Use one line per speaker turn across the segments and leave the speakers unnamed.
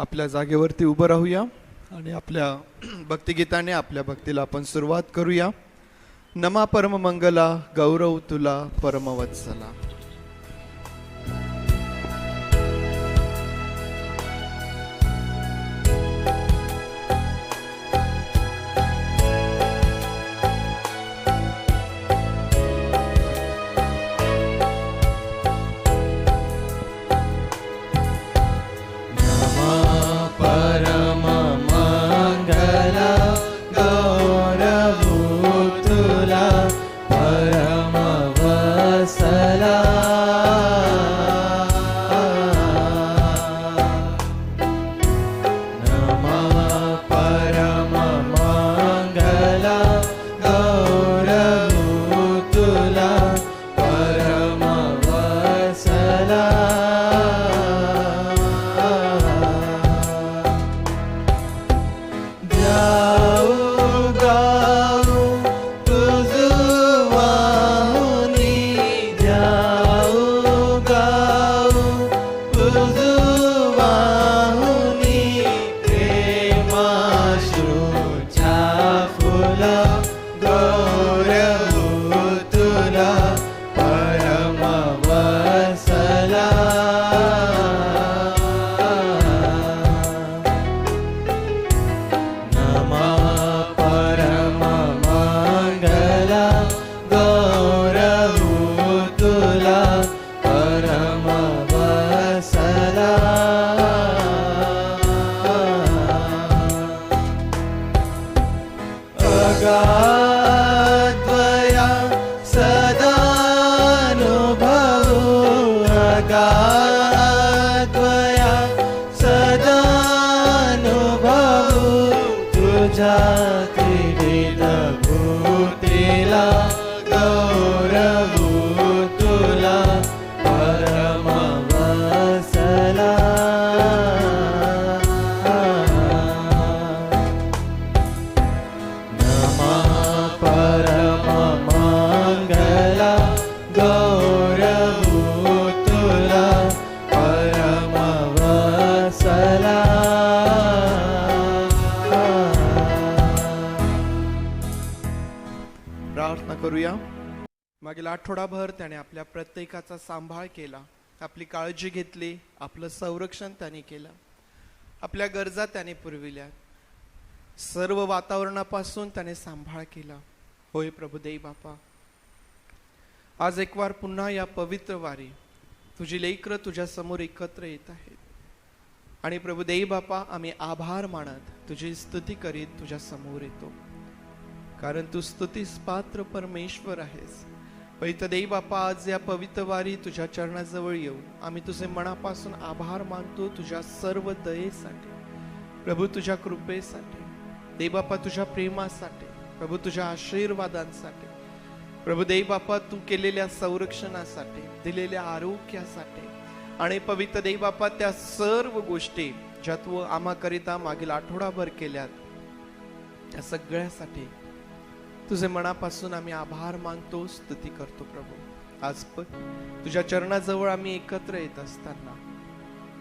आपल्या जागेवरती उभं राहूया आणि आपल्या भक्तिगीताने आपल्या भक्तीला आपण सुरुवात करूया. नमा परममंगला गौरव तुला परमवत्सला. मागील आठवडाभर त्याने आपल्या प्रत्येकाचा सांभाळ केला, आपली काळजी घेतली, आपलं संरक्षण त्याने केलं, आपल्या गरजा त्याने पुरविल्या, सर्व वातावरणापासून त्याने सांभाळ केला. होय प्रभू देव बापा, आज एक वार पुन्हा या पवित्र वारी तुझी लेकरं तुझ्या समोर एकत्र येत आहेत आणि प्रभू देव बापा, आम्ही आभार मानत तुझी स्तुती करीत तुझ्या समोर येतो, कारण तू स्तुतीस पात्र परमेश्वर आहेस. पवित्र देव बापा, आज या पवित्र वारी तुझ्या चरणाजवळ येऊ आम्ही तुझे मनापासून आभार मानतो, तुझ्या सर्व दयेसाठी प्रभू, तुझ्या कृपेसाठी देव बापा, तुझ्या प्रेमासाठी प्रभू, तुझ्या आशीर्वादांसाठी प्रभू देव बापा, तू केलेल्या संरक्षणासाठी, दिलेल्या आरोग्यासाठी आणि पवित्र देव बापा, त्या सर्व गोष्टी ज्या तू आम्हाकरिता मागील आठवडाभर केल्यात, त्या सगळ्यासाठी तुझे मनापासून आम्ही आभार मानतो, स्तुती करतो. प्रभू, आज तुझ्या चरणाजवळ आम्ही एकत्र येत असताना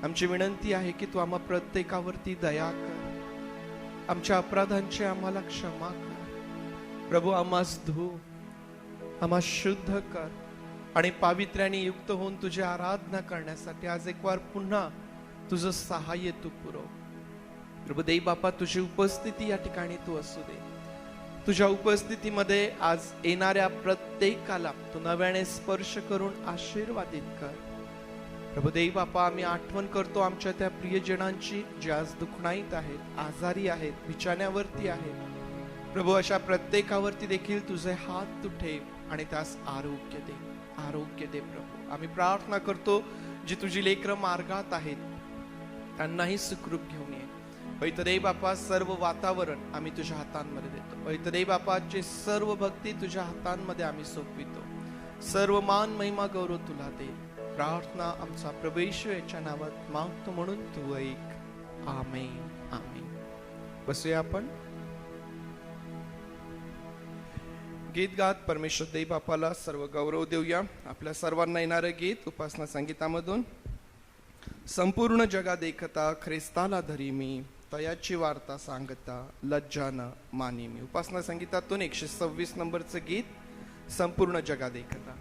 आमची विनंती आहे की तू आम्हा प्रत्येकावरती दया कर, आमच्या अपराधांची आम्हाला क्षमा कर प्रभू, आम्हास धू, आम्हा शुद्ध कर आणि पावित्र्याने युक्त होऊन तुझी आराधना करण्यासाठी आज एक वार पुन्हा तुझं सहाय्य तू पुरव. प्रभू देव बापा, तुझी उपस्थिती या ठिकाणी तू असू दे. तुझ्या उपस्थितीमध्ये आज येणाऱ्या प्रत्येकाला तू नव्याने स्पर्श करून आशीर्वादित कर. प्रभू देव बापा, आम्ही आठवण करतो आमच्या त्या प्रियजनांची जे आज दुखणाईत आहेत, आजारी आहेत, बिछाण्यावरती आहेत. प्रभू, अशा प्रत्येकावरती देखील तुझे हात तू ठेव आणि त्यास आरोग्य दे, आरोग्य दे. प्रभू, आम्ही प्रार्थना करतो जी तुझी लेकरं मार्गात आहेत त्यांनाही सुखरूप घेऊन ये. पवित्र देव बापा, सर्व वातावरण आम्ही तुझ्या हातांमध्ये देतो. पवित्र देव बापाची सर्व भक्ती तुझ्या हातांमध्ये आम्ही सोपवितो. सर्व मान महिमा गौरव तुला दे. प्रार्थना आमचा प्रभू येशू याच्या नावात मागतो म्हणून तू ऐक. आमेन, आमेन. बसूया आपण. गीत गात परमेश्वर देव बापाला सर्व गौरव देऊया. आपल्या सर्वांना येणारं गीत उपासना संगीतामधून संपूर्ण जगा देखता ख्रिस्ताला धरी मी, तयाची वार्ता सांगता लज्जानं मानी मी. उपासना संगीतातून 126 नंबरचं गीत, संपूर्ण जगा देखता.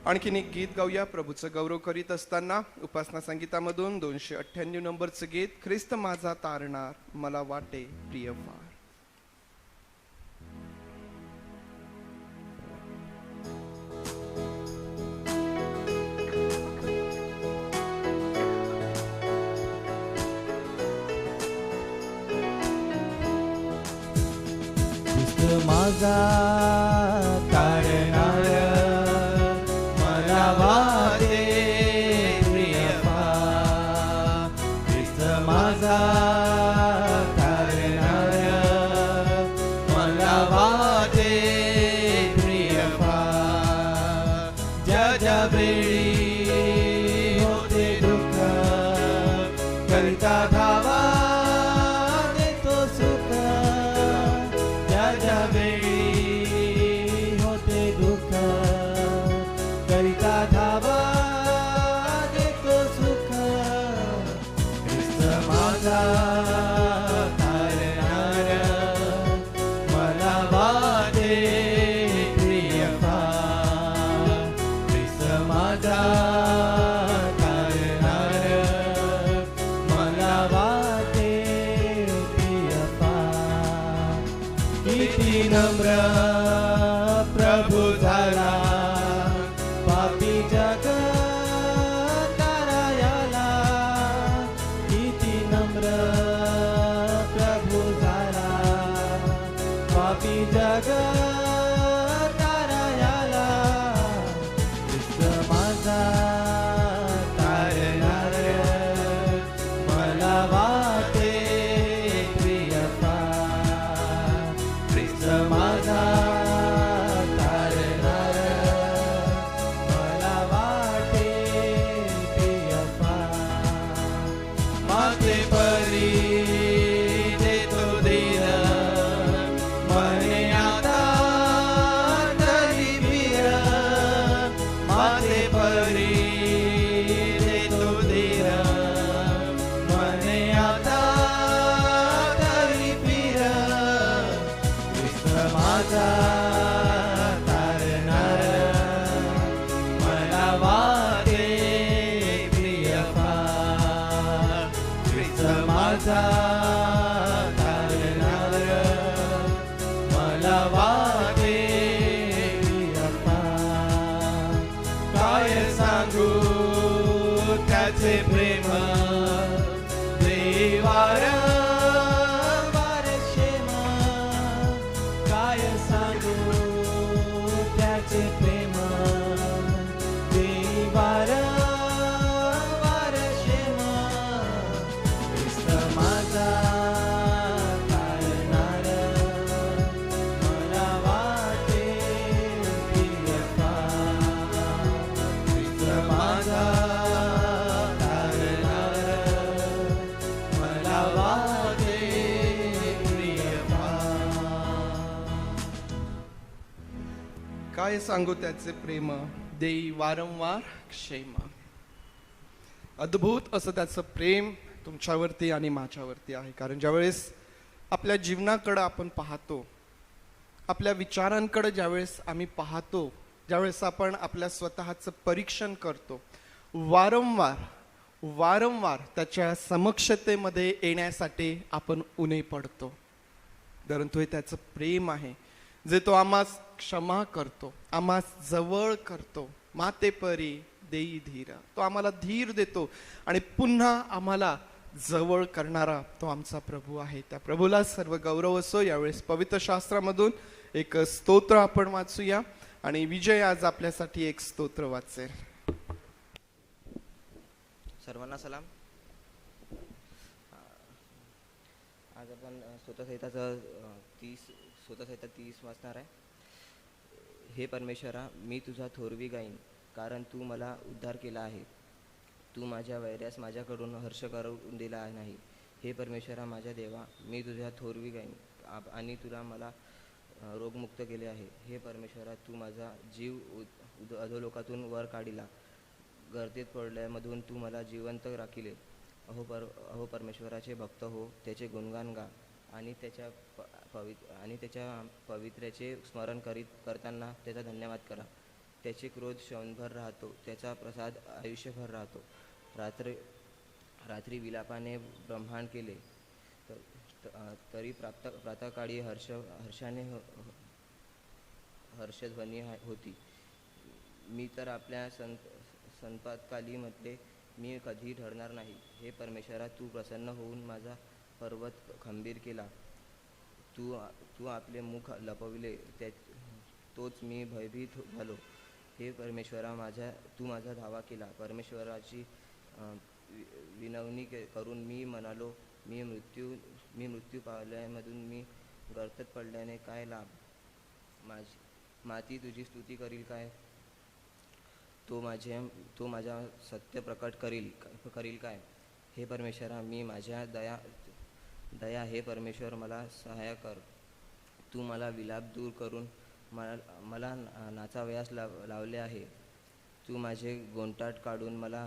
आणखीन एक गीत गाऊया प्रभूचं गौरव करीत असताना. उपासना संगीतामधून 298 नंबरचं गीत, ख्रिस्त माझा तारणार मला वाटे प्रिय फार.
ख्रिस्त माझा तारणार वाटे प्रिय फार. ख्रिस्त माझा तारणार मला वाटे प्रिय फार. ज्या ज्या वेळी होते दुःख करिता धावा देतो सुख. ज्या ज्या वेळी होते दुःख करिता धावा देतो सुख. ख्रिस्त माझा तारणार मला वाटे प्रिय फार. ख्रिस्त माझा सांगू त्याचे प्रेम देवार क्षेम काय सांगू त्याचे प्रेम देवार क्षेम ख्रिस्त माझा तारणार मला वाटे प्रियपा ख्रिस्त माझा
काय सांगू त्याचे प्रेम देई वारंवार क्षेम. अद्भुत असं त्याचं प्रेम तुमच्यावरती आणि माझ्यावरती आहे. कारण ज्यावेळेस आपल्या जीवनाकडं आपण पाहतो, आपल्या विचारांकडे ज्यावेळेस आम्ही पाहतो, ज्यावेळेस आपण आपल्या स्वतःचं परीक्षण करतो, वारंवार त्याच्या समक्षतेमध्ये येण्यासाठी आपण उणे पडतो. परंतु हे त्याचं प्रेम आहे जे तो आम्हास क्षमा करतो, आम्हास जवळ करतो. माते परी देई धीर, तो आम्हाला धीर देतो आणि पुन्हा आम्हाला जवळ करणारा तो आमचा प्रभू आहे. त्या प्रभूला सर्व गौरव असो. यावेळेस पवित्र शास्त्रामधून एक स्तोत्र आपण वाचूया आणि विजय आज आपल्यासाठी एक स्तोत्र वाचेल.
सर्वांना सलाम. आज आपण स्तोत्रसहिता 30 वाचणार आहे. हे परमेश्वरा, मी तुझा थोरवी गाईन, कारण तू मला उद्धार केला आहे. तू माझ्या वैऱ्यास माझ्याकडून हर्ष करून दिला नाही. हे परमेश्वरा माझ्या देवा, मी तुझ्या थोरवी गाईन आणि तुला मला रोगमुक्त केले आहे. हे परमेश्वरा, तू माझा जीव अधोलोकातून वर काढिला. गर्दीत पडल्यामधून तू मला जिवंत राखिले. अहो परमेश्वराचे भक्त हो, त्याचे गुणगान गा आणि त्याच्या पवित्र्याचे स्मरण करताना त्याचा धन्यवाद करा. त्याचे क्रोध क्षणभर राहतो, त्याचा प्रसाद आयुष्यभर राहतो. रात्री विलापाने ब्रह्मांड केले, तरी प्रातःकाळी हर्षाने हर्षध्वनी होती. मी तर आपल्या संपातकाली म्हटले, मी कधी ठरणार नाही. हे परमेश्वरा, तू प्रसन्न होऊन माझा पर्वत खंबीर केला. तू आपले मुख लपविले, तोच मी भयभीत झालो. हे परमेश्वरा, तू माझा धावा केला. परमेश्वराची विनवणी करून मी म्हणालो, मी मृत्यू पावल्यामधून मी गर्तेत पडल्याने काय लाभ. माती तुझी स्तुती करील काय. तो माझ्या सत्य प्रकट करील काय. हे परमेश्वरा, मी माझ्या दया हे परमेश्वर मला सहाय्य कर. तू मला विलाप दूर करून मला नाचावयास लावले आहे. तू माझे गोंटाट काढून मला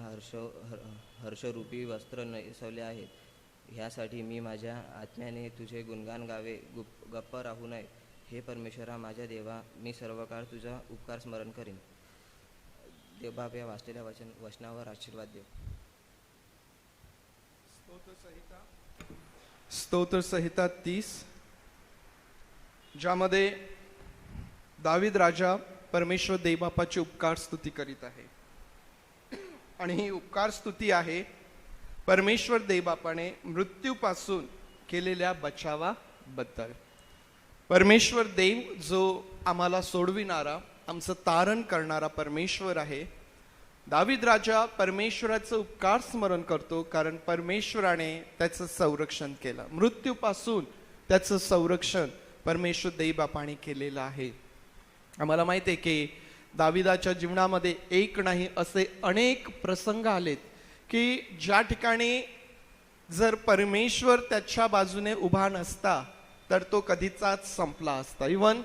हर्षरूपी वस्त्र नेसवले आहे. ह्यासाठी मी माझ्या आत्म्याने तुझे गुणगान गावे, गप्प राहू नये. हे परमेश्वरा माझ्या देवा, मी सर्व काळ तुझा उपकार स्मरण करीन. देवबाप या वाचलेल्या वचनावर आशीर्वाद देव.
स्तोत्र संहिता 30, ज्यामध्ये दावीद राजा परमेश्वर देवबापाची उपकार स्तुती करीत आहे. आणि ही उपकार स्तुती आहे परमेश्वर देवबापाने मृत्यूपासून केलेल्या बचावाबद्दल. परमेश्वर देव जो आम्हाला सोडविणारा, आमचं तारण करणारा परमेश्वर आहे. दावीद राजा परमेश्वराचं उपकार स्मरण करतो, कारण परमेश्वराने त्याचं संरक्षण केलं. मृत्यूपासून त्याचं संरक्षण परमेश्वर देवबापाने केलेलं आहे. आम्हाला माहिती आहे की दाविदाच्या जीवनामध्ये एक नाही असे अनेक प्रसंग आलेत की ज्या ठिकाणी जर परमेश्वर त्याच्या बाजूने उभा नसता तर तो कधीचाच संपला असता. इवन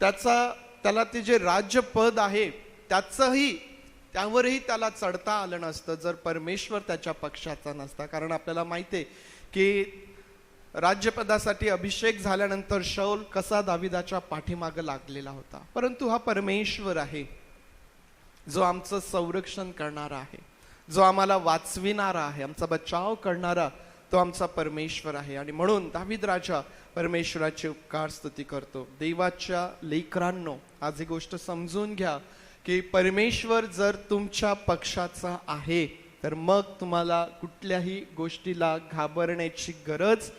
त्याला ते जे राज्यपद आहे त्यावरही त्याला चढता आलं नसतं जर परमेश्वर त्याच्या पक्षाचा नसता. कारण आपल्याला माहिती आहे की राज्यपदासाठी अभिषेक झाल्यानंतर शौल कसा दाविदाच्या पाठीमागे लागलेला होता. परंतु हा परमेश्वर आहे जो आमचं संरक्षण करणारा आहे, जो आम्हाला वाचविणारा आहे, आमचा बचाव करणारा तो आमचा परमेश्वर आहे. आणि म्हणून दावीद राजा परमेश्वराचे उपकार स्तुती करतो. देवाच्या लेकरांनो, आज ही गोष्ट समजून घ्या की परमेश्वर जर तुमच्या पक्षाचा आहे तर मग तुम्हाला कुठल्याही गोष्टीला घाबरण्याची गरज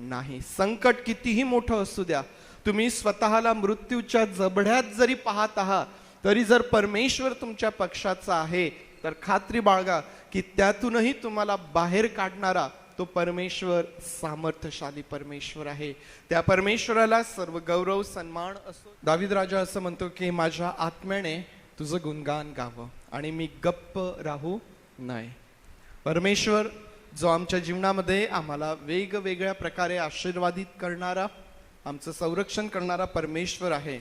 नाही. संकट कितीही मोठं असू द्या, तुम्ही स्वतःला मृत्यूच्या जबड्यात जरी पाहत आहात तरी जर परमेश्वर तुमच्या पक्षाचा आहे तर खात्री बाळगा की त्यातूनही तुम्हाला बाहेर काढणारा तो परमेश्वर सामर्थ्यशाली परमेश्वर आहे. त्या परमेश्वराला सर्व गौरव सन्मान असो. दावीद राजा असं म्हणतो की माझ्या आत्म्याने तुझं गुणगान गावं आणि मी गप्प राहू नये. परमेश्वर जो आमच्या जीवनामध्ये आम्हाला वेगवेगळ्या प्रकारे आशीर्वादित करणारा, आमचं संरक्षण करणारा परमेश्वर आहे,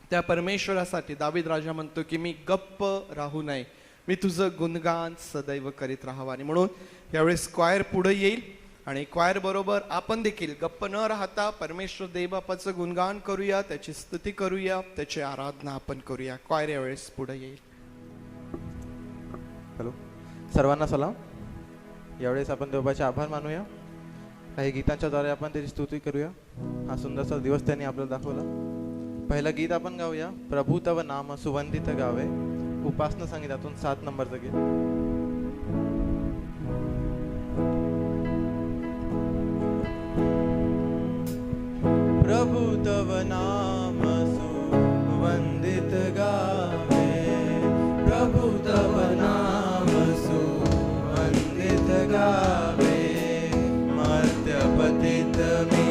त्या परमेश्वरासाठी दावीद राजा म्हणतो की मी गप्प राहू नये, मी तुझं गुणगान सदैव करीत राहावं. आणि म्हणून यावेळेस क्वायर पुढे येईल आणि क्वायर बरोबर आपण देखील गप्प न राहता परमेश्वर देवबापाचं गुणगान करूया, त्याची स्तुती करूया, त्याची आराधना आपण करूया. क्वायर यावेळेस पुढे येईल.
हॅलो, सर्वांना सलाम. यावेळेस आपण देवाचे आभार मानूया. काही गीतांच्या द्वारे आपण त्याची स्तुती करूया. हा सुंदरसा दिवस त्यांनी आपल्याला दाखवला. पहिलं गीत आपण गाऊया, प्रभू तव नाम सुवंदित गावे, उपासना संगीतातून 7 नंबरचं गीत. प्रभु तव नाम सुवंदित गावे, प्रभु तव नाम सुवंदित गावे, मर्त्य पतित मी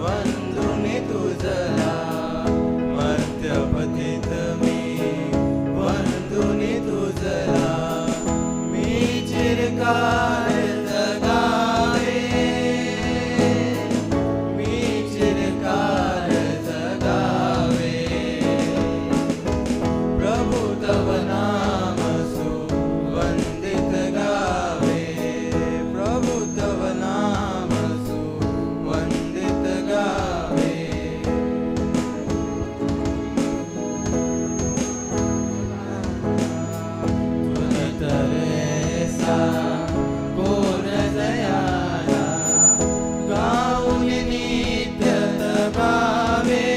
वंदुनी तुझला, मर्त्य पतित मी वंदुनी तुझला, मी चिरकाल जगावे, मी चिरकाल जगावे, प्रभु तव नाम सुवंदित गावे, प्रभु तव नाम सुवंदित गावे.
तरेसा कोण दयाला गाऊन नित्य गावे,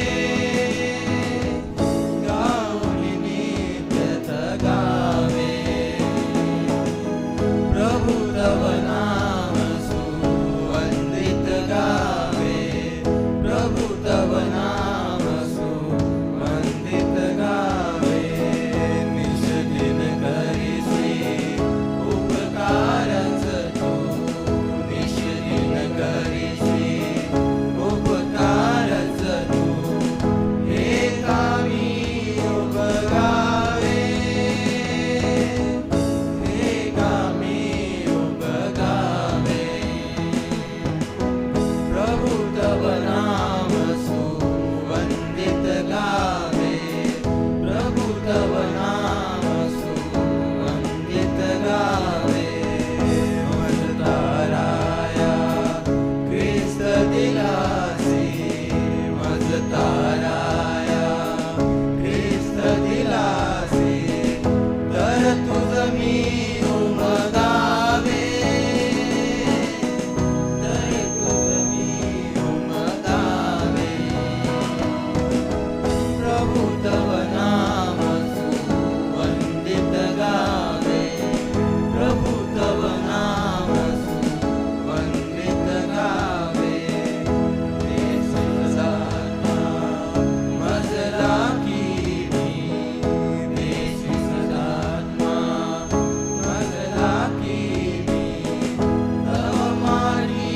गाऊन नित्य गावे, प्रभु तव नाम सुवंदित गावे, प्रभु तव नाम सुवंदित गावे, निष्दिन करीसी उपकारच तू, निष्दिन करीसी उपकारच तू, हे कामी उपगावे, हे कामी उपगावे, प्रभु तव नाम सुवंदित गावे, प्रभु तव नाम सुवंदित गावे, मजताराया ख्रिस्त दिलासी, मजताराया ख्रिस्त दिलासी, तर तुझ मी उमगावे, तर तुझ मी उमगावे, प्रभु तव नाम सुवंदित गावे, प्रभु तव नाम सुवंदित गावे, देशसात्मा मजला कीनी, देशसात्मा मजला कीनी, तव मानी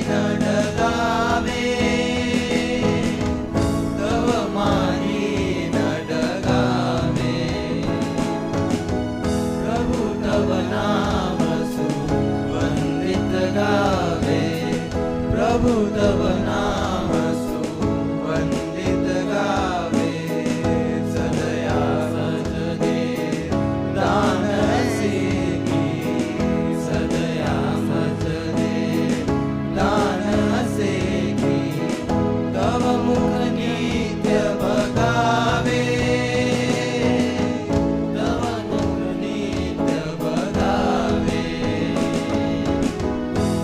नडगावे, तव मानी नडगावे, प्रभु तव नाम सुवंदित गावे, प्रभु तव नाम सुवंदित गावे, सदया सजदे दान सेकी, सदया सजदे दान सेकी, तव मुख नित्य बगावे, तव मुख नित्य बगावे,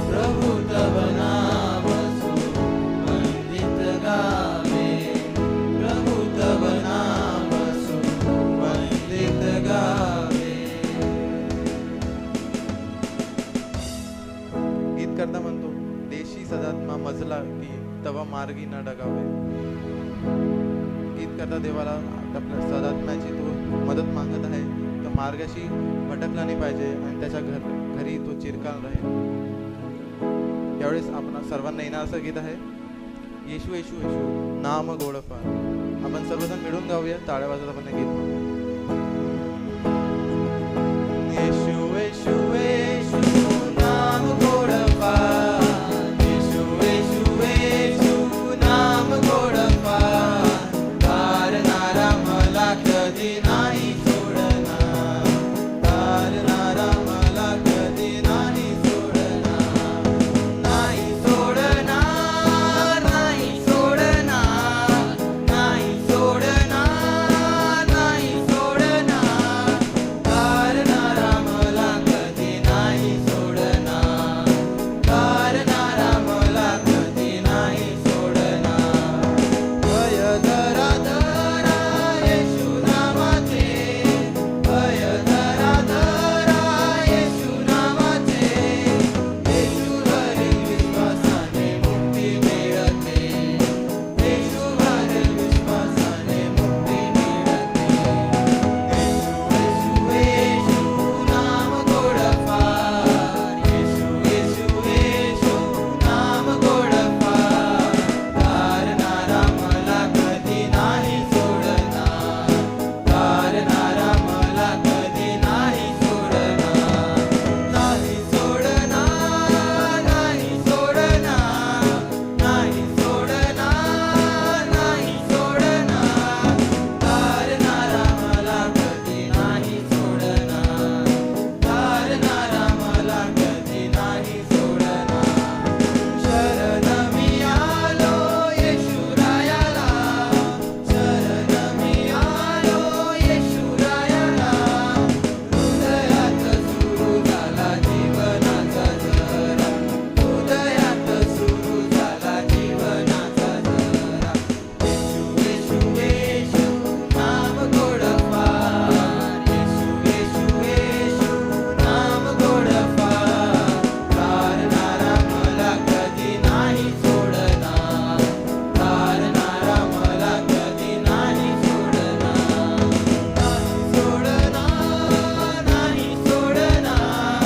प्रभु तव नाम
वाचला की तवा मार्गी न डगावे. गीत करता देवाला आपल्या सदात्म्याची तो मदत मागत आहे. तो मार्गाशी भटकला नाही पाहिजे आणि त्याच्या घरी तो चिरकाल राहील. यावेळेस आपण सर्वांना येणार असं गीत आहे, येशू येशू येशू नाम गोडफार. आपण सर्वजण मिळून गाऊया, टाळ्या वाजवत आपण हे गीत म्हणूया.
येशू येशू येशू नाम गोडफार. येशू येशू येशू नाम गोडफार. तारणारा मला कधी नाही सोडणार. तारणारा मला कधी नाही सोडणार. नाही सोडणार, नाही सोडणार, नाही सोडणार, नाही सोडणार. तारणारा मला कधी नाही सोडणार. तारणारा मला कधी नाही सोडणार. भय धरा धरा येशू नामाचे. भय धरा धरा येशू नामाचे. येशूवरील विश्वासाने मुक्ती मिळते. येशूवरील विश्वासाने मुक्ती मिळते. येशू येशू येशू नाम गोडफार. येशू येशू येशू नाम गोडफार. तारणारा मला कधी नाही सोडणार. तारणारा मला कधी नाही सोडणार. नाही सोडणार, नाही सोडणार, नाही सोडणार, नाही सोडणार. तारणारा मला कधी नाही सोडणार. तारणारा मला कधी नाही सोडणार. शरण मी आलो येशूरायाला. शरण मी आलो येशूरायाला. हृदयात सुरू झाला जीवनाचा झरा. हृदयात सुरू झाला जीवनाचा झरा. येशू येशू येशू नाम गोडफार. येशू येशू येशू नाम गोडफार. तारणारा मला कधी नाही सोडणार. तारणारा मला कधी नाही सोडणार. नाही सोडणार, नाही सोडणार,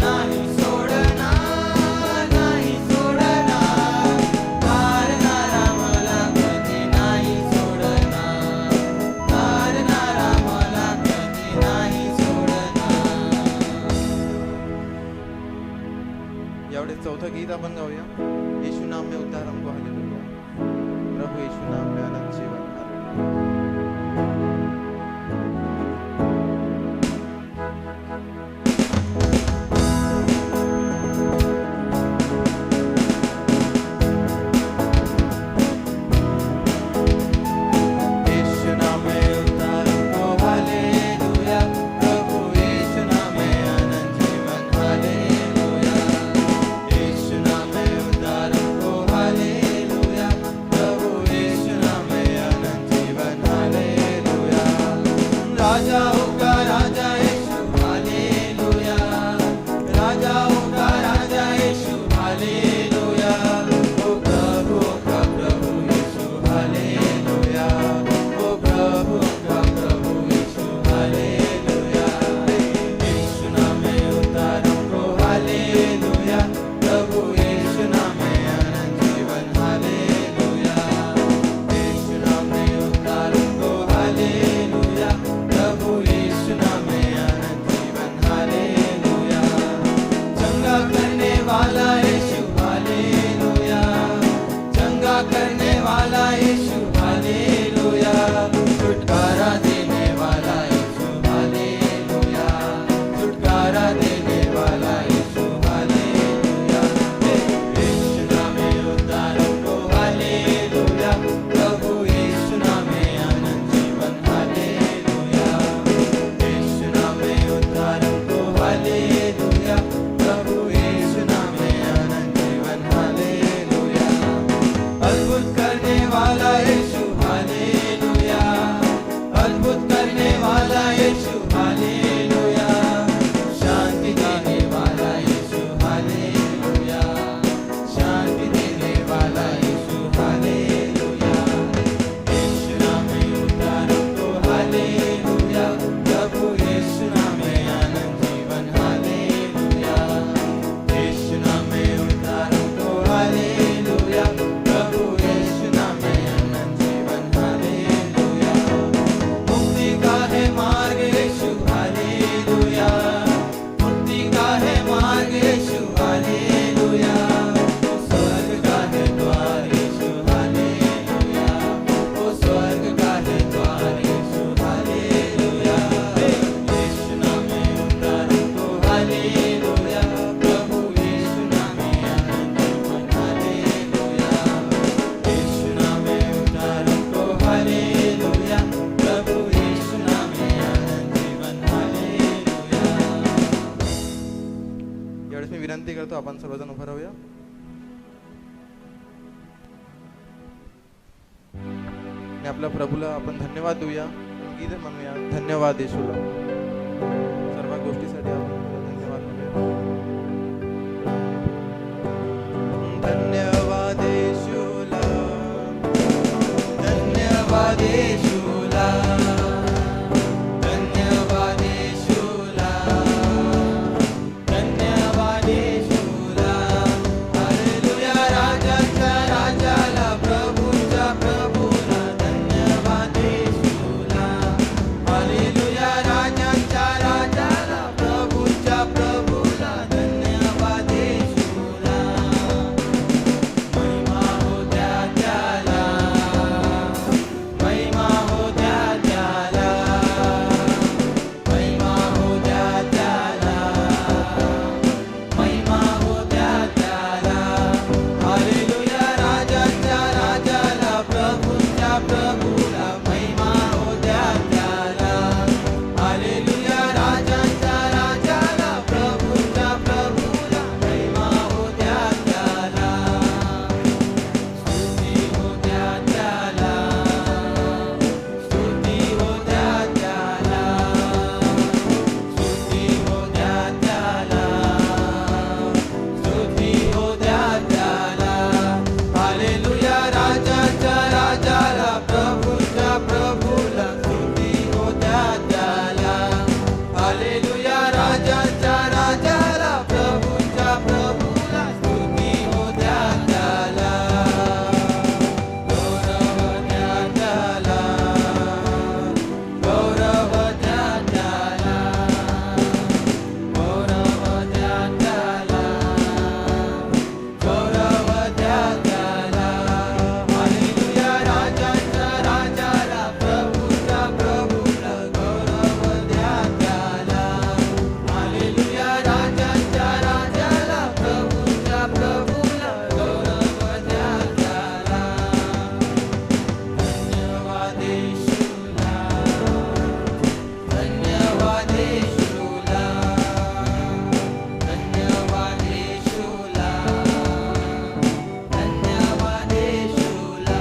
नाही सोडणार, नाही सोडणार. तारणारा मला कधी नाही सोडणार. तारणारा मला कधी नाही सोडणार.
यावेळेस चौथं गीत आपण गाऊया, येशू नाम में उद्धार हमको हालेलुया. प्रभू येशू नाम में अनंत जीवन हालेलुया.
येशू नाम में उद्धार हमको हालेलुया. प्रभु येशू नाम में अनंत जीवन हालेलुया. येशू नाम में उद्धार हमको हालेलुया. प्रभु येशू नाम में अनंत जीवन
करतो. आपण सर्वजण उभं राहूया. आणि आपल्या प्रभूला आपण धन्यवाद देऊया, गीत म्हणूया धन्यवाद येशूला. सर्व गोष्टीसाठी आपण धन्यवाद म्हणूया.
धन्यवाद येशूला, धन्यवाद येशूला, धन्यवाद येशूला, धन्यवाद येशूला. हालेलुया राजाच्या राजाला, प्रभूच्या प्रभूला धन्यवाद येशूला. हालेलुया राजाच्या राजाला, प्रभूच्या प्रभूला धन्यवाद येशूला. महिमा हो द्या त्याला, महिमा हो द्या त्याला, महिमा हो द्या त्याला, महिमा हो द्या त्याला. हालेलुया राजाच्या राजाला, प्रभूच्या प्रभूला महिमा हो द्या त्याला. हालेलुया राजाच्या राजाला, प्रभूच्या प्रभूला महिमा हो द्या त्याला. स्तुती हो द्या त्याला, स्तुती हो द्या त्याला, स्तुती हो द्या त्याला, स्तुती हो द्या त्याला. हालेलुया राजाच्या राजाला, प्रभूच्या प्रभूला स्तुती हो द्या त्याला. हालेलुया राजाच्या राजाला, प्रभूच्या प्रभूला स्तुती हो द्या त्याला. गौरव द्या त्याला, गौरव द्या त्याला, गौरव द्या त्याला, गौरव द्या त्याला. हालेलुया राजाच्या राजाला, प्रभूच्या प्रभूला गौरव द्या त्याला. हालेलुया राजाच्या राजाला, प्रभूच्या प्रभूला गौरव द्या त्याला. धन्यवाद येशूला, धन्यवाद येशूला, धन्यवाद येशूला, धन्यवाद येशूला.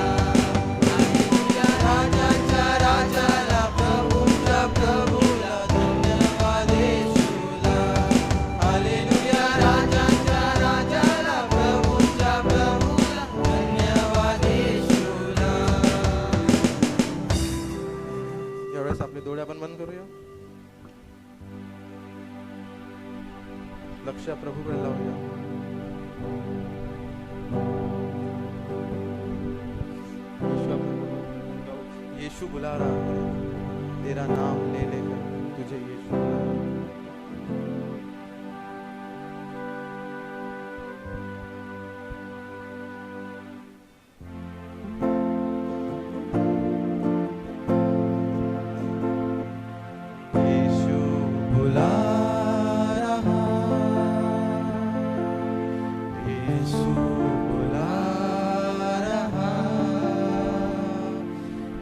हालेलुया राजाच्या राजाला, प्रभूच्या प्रभूला धन्यवाद येशूला. हालेलुया राजाच्या राजाला, प्रभूच्या प्रभूला धन्यवाद येशूला.
यावेळेस आपले डोळे आपण बंद करूया. लक्ष प्रभूकडे लावूया. यीशु बुला रहा है, तेरा नाम ले लेकर तुझे यीशु बुला रहा है.
यीशु बुला रहा, यीशु बुला रहा,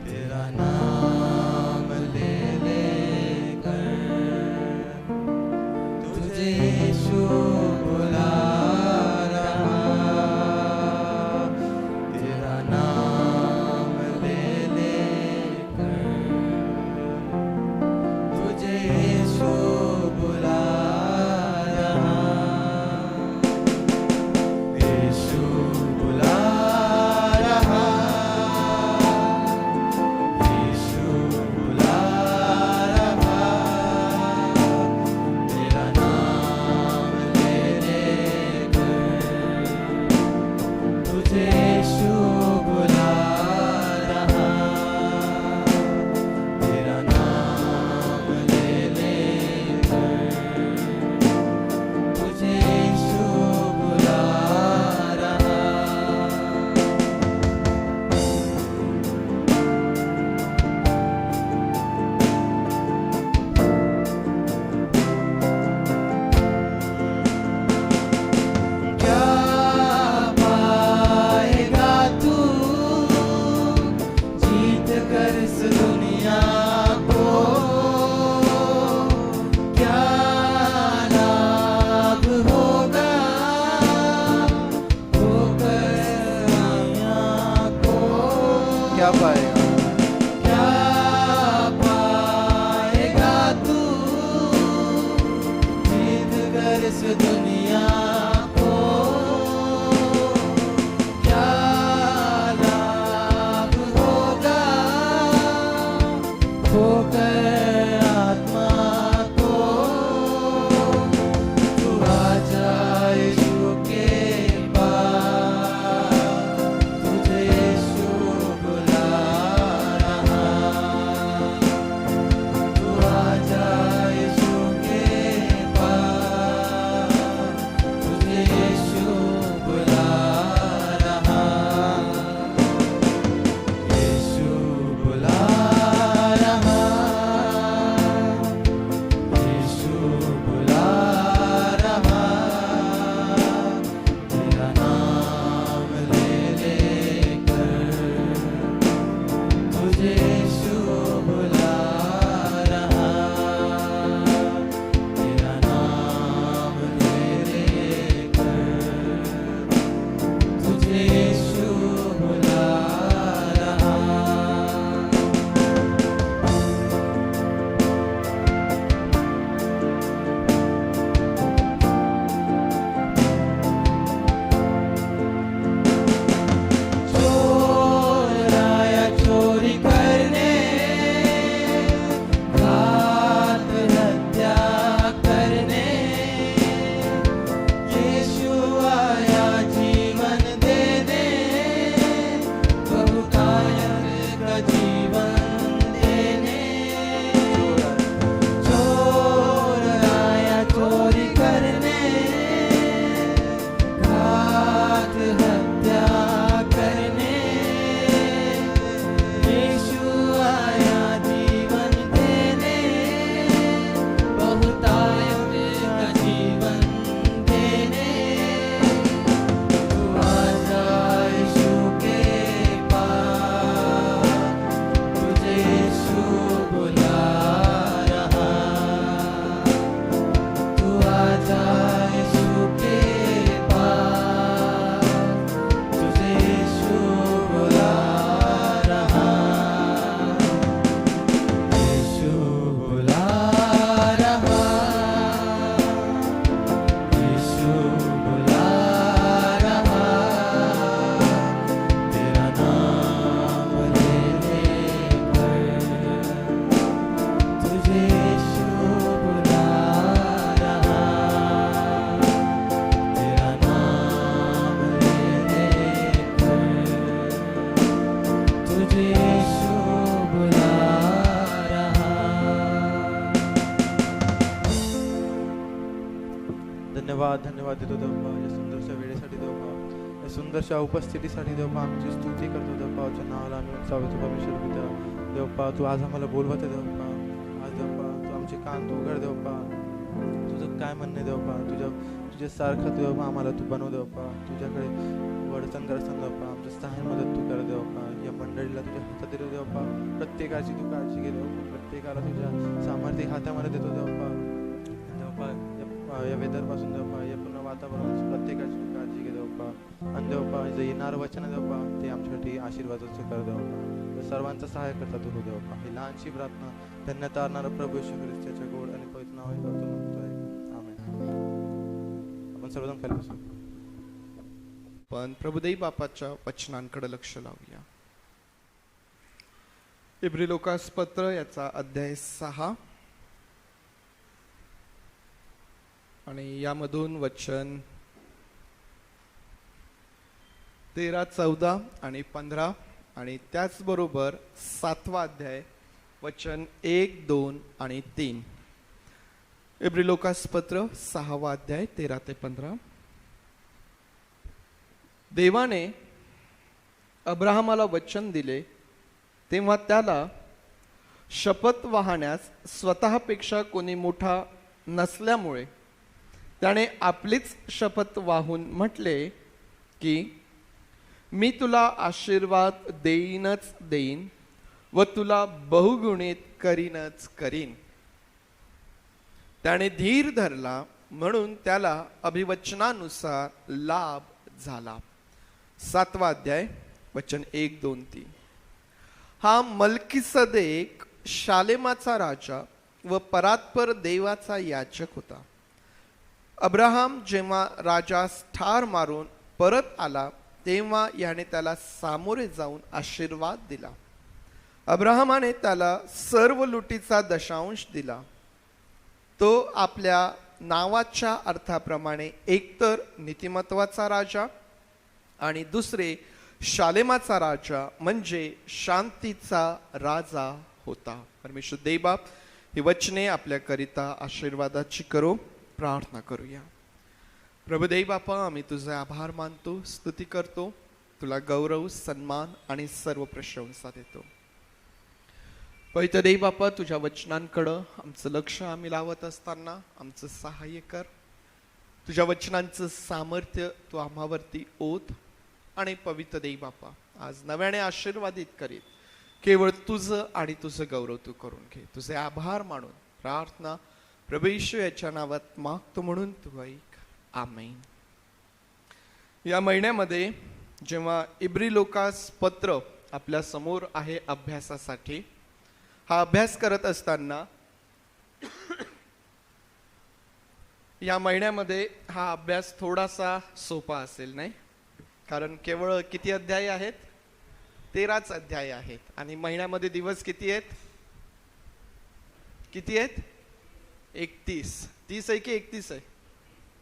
तेरा नाम ले लेकर तुझे यीशु बुला रहा, तेरा नाम ले लेकर तुझे यीशु बुला
धन्यवाद धन्यवाद देतो देवबा या सुंदरशा वेळेसाठी देवबा, या सुंदरशा उपस्थितीसाठी देवबा. आमची स्तुती करतो देवबा, तुझ्या नावाला आम्ही उंचावतो परमेश्वर पिता. देवबा तू आज आम्हाला बोलवत आहे देवबा. आज देवबा तू आमचे कान तू उघड देवबा. तुझं काय म्हणणं आहे देवबा, तुझ्यासारखं देवबा आम्हाला तू बनव देवबा. तुझ्याकडे वडचण करसन देवबा, आमच्या सहाय्य मदत तू कर देवबा. या मंडळीला तुझ्या हातात देतो देवबा. प्रत्येकाची तू काळजी घे देवबा. प्रत्येकाला तुझ्या सामर्थ्य हातामध्ये देतो देवबा. देवबा या वेदरपासून देवबा, या पूर्ण वातावरणापासून प्रत्येकाची तू काळजी घे देवबा. आणि देवबा जे येणारं वचन आहे देवबा, ते आमच्यासाठी आशीर्वादाचं कर देवबा. सर्वांचा सहाय्य करता तू हो देवबा. ही लहानशी प्रार्थना त्यांना तारणारा प्रभू येशू ख्रिस्ताच्या गोड आणि पवित्र नावाने करतो म्हणतोय. आमेन. आपण सर्वजण खाली बसू.
पण प्रभुदेवी बापाच्या वचनांकडे लक्ष लावूया. इब्री लोकास पत्र याचा अध्याय 6 आणि यामधून वचन 13, 14 आणि 15 आणि त्याचबरोबर 7वा अध्याय वचन 1, 2 आणि 3. इब्री लोकास पत्र 6वा अध्याय 13 ते 15. देवाने अब्राहमाला वचन दिले तेव्हा त्याला शपथ वाहण्यास स्वतःपेक्षा कोणी मोठा नसल्यामुळे त्याने आपलीच शपथ वाहून म्हटले की मी तुला आशीर्वाद देईनच देईन व तुला बहुगुणित करीनच करीन. त्याने धीर धरला म्हणून त्याला अभिवचनानुसार लाभ झाला. 7वा अध्याय वचन 1, 2, 3. हा मल्कीसदेक शालेमाचा राजा व परात्पर देवाचा याजक होता. अब्राहम जेव्हा राजास ठार मारून परत आला तेव्हा याने त्याला सामोरे जाऊन आशीर्वाद दिला. अब्राहमाने त्याला सर्व लुटीचा दशांश दिला. तो आपल्या नावाच्या अर्थाप्रमाणे एकतर नीतिमत्वाचा राजा आणि दुसरे शालेमाचा राजा म्हणजे शांतीचा राजा होता. परमेश्वर देवबाप ही वचने आपल्याकरिता आशीर्वादाची करो. प्रार्थना करूया. प्रभुदेव बापा, आम्ही तुझे आभार मानतो, स्तुती करतो, तुला गौरव सन्मान आणि सर्व प्रशंसा देतो. पवित्र देव बापा, तुझ्या वचनांकडं आमचं लक्ष आम्ही लावत असताना आमचं सहाय्य कर. तुझ्या वचनांचं सामर्थ्य तू आम्हावरती ओत आणि पवित्र देव बापा आज नव्याने आशीर्वादित करीत केवळ तुझं आणि तुझं गौरव तू करून घे. तुझे आभार मानून प्रार्थना प्रभू येशू याच्या नावात मागतो म्हणून तू ऐक. आमेन. या महिन्यामध्ये जेव्हा इब्री लोकास पत्र आपल्या समोर आहे अभ्यासासाठी, हा अभ्यास करत असताना या महिन्यामध्ये हा अभ्यास थोडासा सोपा असेल नाही, कारण केवळ किती अध्याय आहेत? 13च अध्याय आहेत. आणि महिन्यामध्ये दिवस किती आहेत? किती आहेत? 31. 30 आहे की 31 आहे?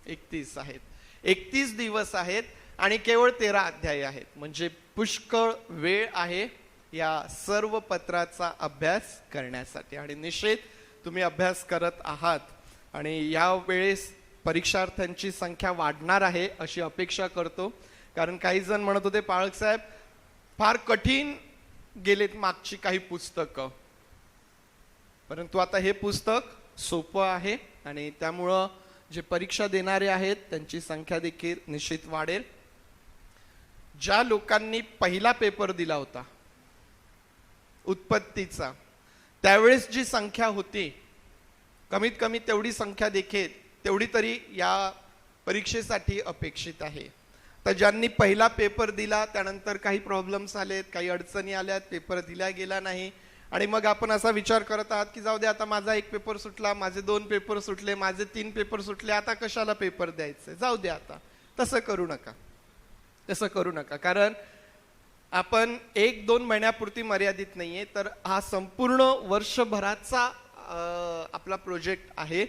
31 आहेत. 31 दिवस आहेत आणि केवळ 13 अध्याय आहेत. म्हणजे पुष्कळ वेळ आहे या सर्व पत्राचा अभ्यास करण्यासाठी. आणि निश्चित तुम्ही अभ्यास करत आहात आणि या वेळेस परीक्षार्थ्यांची संख्या वाढणार आहे अशी अपेक्षा करतो. कारण काही जण म्हणत होते पाळक साहेब फार कठीण गेलेत मागची काही पुस्तकं, परंतु आता हे पुस्तक सोपं आहे आणि त्यामुळं जे परीक्षा देणारे आहेत त्यांची संख्या देखील निश्चित वाढेल. ज्या लोकांनी पहिला पेपर दिला होता उत्पत्तीचा, त्यावेळेस जी संख्या होती कमीत कमी तेवढी संख्या देखील तेवढी तरी या परीक्षेसाठी अपेक्षित आहे. तर ज्यांनी पहिला पेपर दिला त्यानंतर काही प्रॉब्लेम्स आलेत, काही अडचणी आल्यात, पेपर दिला गेला नाही आणि मग आपण असा विचार करत आहात की जाऊ दे आता माझा 1 पेपर सुटला, माझे 2 पेपर सुटले, माझे 3 पेपर सुटले, आता कशाला पेपर द्यायचे, जाऊ दे आता. तसं करू नका, तसं करू नका. कारण आपण 1-2 महिन्यापुरती मर्यादित नाहीये, तर हा संपूर्ण वर्षभराचा आपला प्रोजेक्ट आहे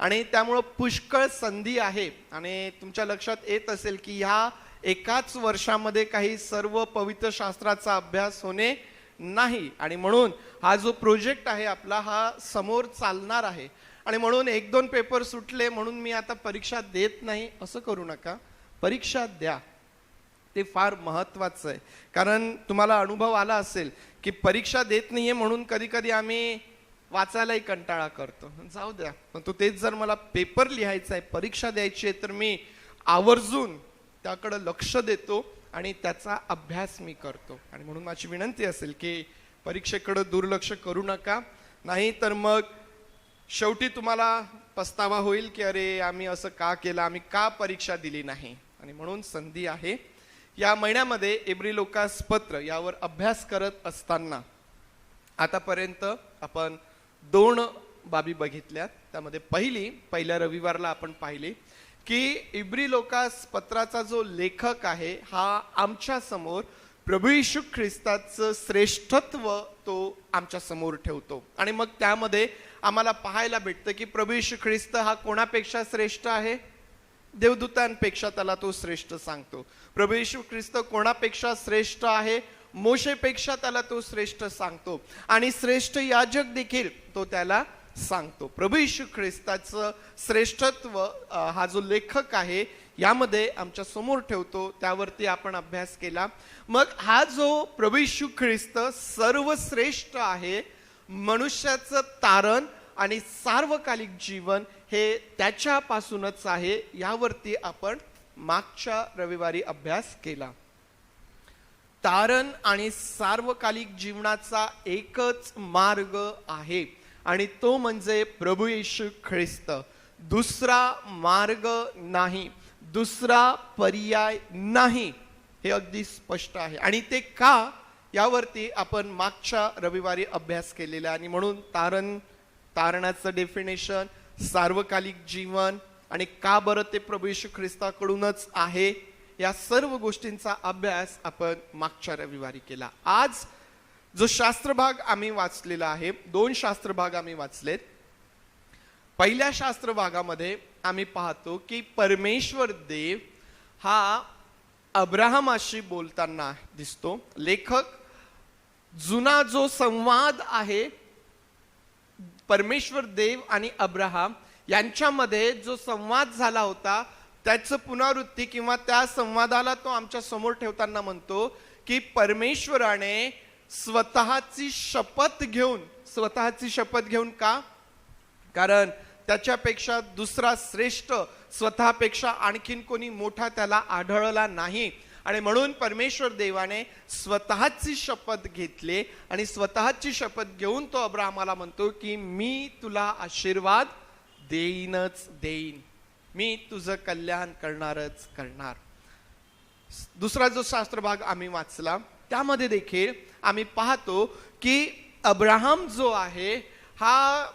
आणि त्यामुळं पुष्कळ संधी आहे. आणि तुमच्या लक्षात येत असेल की ह्या एकाच वर्षामध्ये काही सर्व पवित्र शास्त्राचा अभ्यास होणे नाही आणि म्हणून हा जो प्रोजेक्ट आहे आपला हा समोर चालणार आहे. आणि म्हणून 1-2 पेपर सुटले म्हणून मी आता परीक्षा देत नाही असं करू नका. परीक्षा द्या, ते फार महत्वाचं आहे. कारण तुम्हाला अनुभव आला असेल की परीक्षा देत नाहीये म्हणून कधी कधी आम्ही वाचायलाही कंटाळा करतो. जाऊ द्या, पण तो तेच जर मला पेपर लिहायचा आहे, परीक्षा द्यायची आहे, तर मी आवर्जून त्याकडे लक्ष देतो आणि त्याचा अभ्यास मी करतो. आणि म्हणून माझी विनंती असेल की परीक्षेकडे दुर्लक्ष करू नका, नाही तर मग शेवटी तुम्हाला पस्तावा होईल की अरे आम्ही असं का केलं, आम्ही का परीक्षा दिली नाही. आणि म्हणून संधी आहे. या महिन्यामध्ये इब्री लोकास पत्र यावर अभ्यास करत असताना आतापर्यंत आपण 2 बाबी बघितल्यात. त्यामध्ये पहिल्या रविवारला आपण पाहिली की इब्री लोकास पत्राचा जो लेखक आहे हा आमच्या समोर प्रभू येशू ख्रिस्ताचं श्रेष्ठत्व तो आमच्या समोर ठेवतो. आणि मग त्यामध्ये आम्हाला पाहायला भेटतं की प्रभू येशू ख्रिस्त हा कोणापेक्षा श्रेष्ठ आहे? देवदूतांपेक्षा त्याला तो श्रेष्ठ सांगतो. प्रभू येशू ख्रिस्त कोणापेक्षा श्रेष्ठ आहे? मोशेपेक्षा त्याला तो श्रेष्ठ सांगतो. आणि श्रेष्ठ याजक देखील तो त्याला सांगतो. प्रभू येशू ख्रिस्ताचं श्रेष्ठत्व हा जो लेखक आहे यामध्ये आमच्या समोर ठेवतो. त्यावरती आपण अभ्यास केला. मग हा जो प्रभू येशू ख्रिस्त सर्वश्रेष्ठ आहे, मनुष्याचं तारण आणि सार्वकालिक जीवन हे त्याच्यापासूनच आहे, यावरती आपण मागच्या रविवारी अभ्यास केला. तारण आणि सार्वकालिक जीवनाचा एकच मार्ग आहे आणि तो म्हणजे प्रभू येशू ख्रिस्त. दुसरा मार्ग नाही, दुसरा पर्याय नाही, हे अगदी स्पष्ट आहे. आणि ते का, यावरती आपण मागच्या रविवारी अभ्यास केलेला. आणि म्हणून तारणाचं डेफिनेशन, सार्वकालिक जीवन आणि का बरं ते प्रभू येशू ख्रिस्ताकडूनच आहे, या सर्व गोष्टींचा अभ्यास आपण मागच्या रविवारी केला. आज जो शास्त्रभाग आम्ही वाचलेला आहे, 2 शास्त्रभाग आम्ही वाचलेत. पहिल्या शास्त्रभागामध्ये आम्ही पाहतो की परमेश्वर देव हा अब्राहमाशी बोलताना दिसतो. लेखक जुना जो संवाद आहे परमेश्वर देव आणि अब्राहम यांच्यामध्ये जो संवाद झाला होता त्याचं पुनरावृत्ती किंवा त्या संवादाला तो आमच्या समोर ठेवताना म्हणतो की परमेश्वराने स्वतःची शपथ घेऊन का? कारण त्याच्यापेक्षा दुसरा श्रेष्ठ, स्वतःपेक्षा आणखीन कोणी मोठा त्याला आढळला नाही. आणि म्हणून परमेश्वर देवाने स्वतःची शपथ घेतली आणि स्वतःची शपथ घेऊन तो अब्राहमाला म्हणतो की मी तुला आशीर्वाद देईनच देईन, मी तुझं कल्याण करणारच करणार. दुसरा जो शास्त्रभाग आम्ही वाचला त्यामध्ये देखील आम्ही पाहतो की अब्राहम जो आहे हा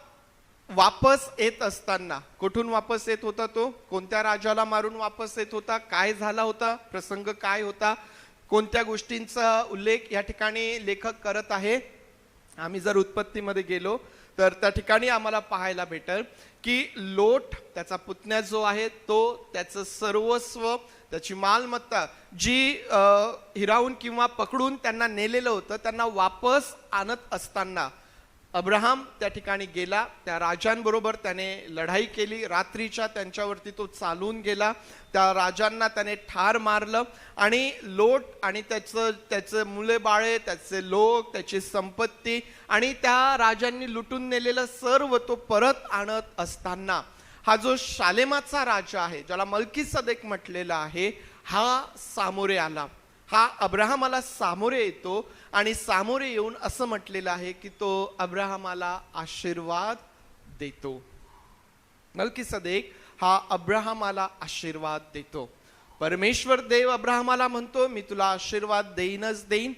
वापस येत असताना, कुठून वापस येत होता? तो कोणत्या राजाला मारून वापस येत होता? काय झाला होता? प्रसंग काय होता? कोणत्या गोष्टींचा उल्लेख या ठिकाणी लेखक करत आहे? आम्ही जर उत्पत्तीमध्ये गेलो तर त्या ठिकाणी आम्हाला पाहायला भेटेल की लोट, त्याचा पुतण्या जो आहे तो, त्याचं सर्वस्व, त्याची मालमत्ता जी हिरावून किंवा पकडून त्यांना नेलेलं होतं, त्यांना वापस आणत असताना अब्राहम त्या ठिकाणी गेला. त्या राजांबरोबर त्याने लढाई केली. रात्रीच्या त्यांच्यावरती तो चालून गेला. त्या राजांना त्याने ठार मारलं आणि लोट आणि त्याचं मुले बाळे, त्याचे लोक, त्याची संपत्ती आणि त्या राजांनी लुटून नेलेलं सर्व तो परत आणत असताना हा जो शालेमाचा राजा आहे, ज्याला मल्कीसदेक म्हटलेला आहे, हा सामोरे आला. हा अब्राहमाला सामोरे येतो आणि सामोरे येऊन असं म्हटलेलं आहे की तो अब्राहमाला आशीर्वाद देतो. मल्कीसदेक हा अब्राहमाला आशीर्वाद देतो. परमेश्वर देव अब्राहमाला म्हणतो मी तुला आशीर्वाद देईनच देईन.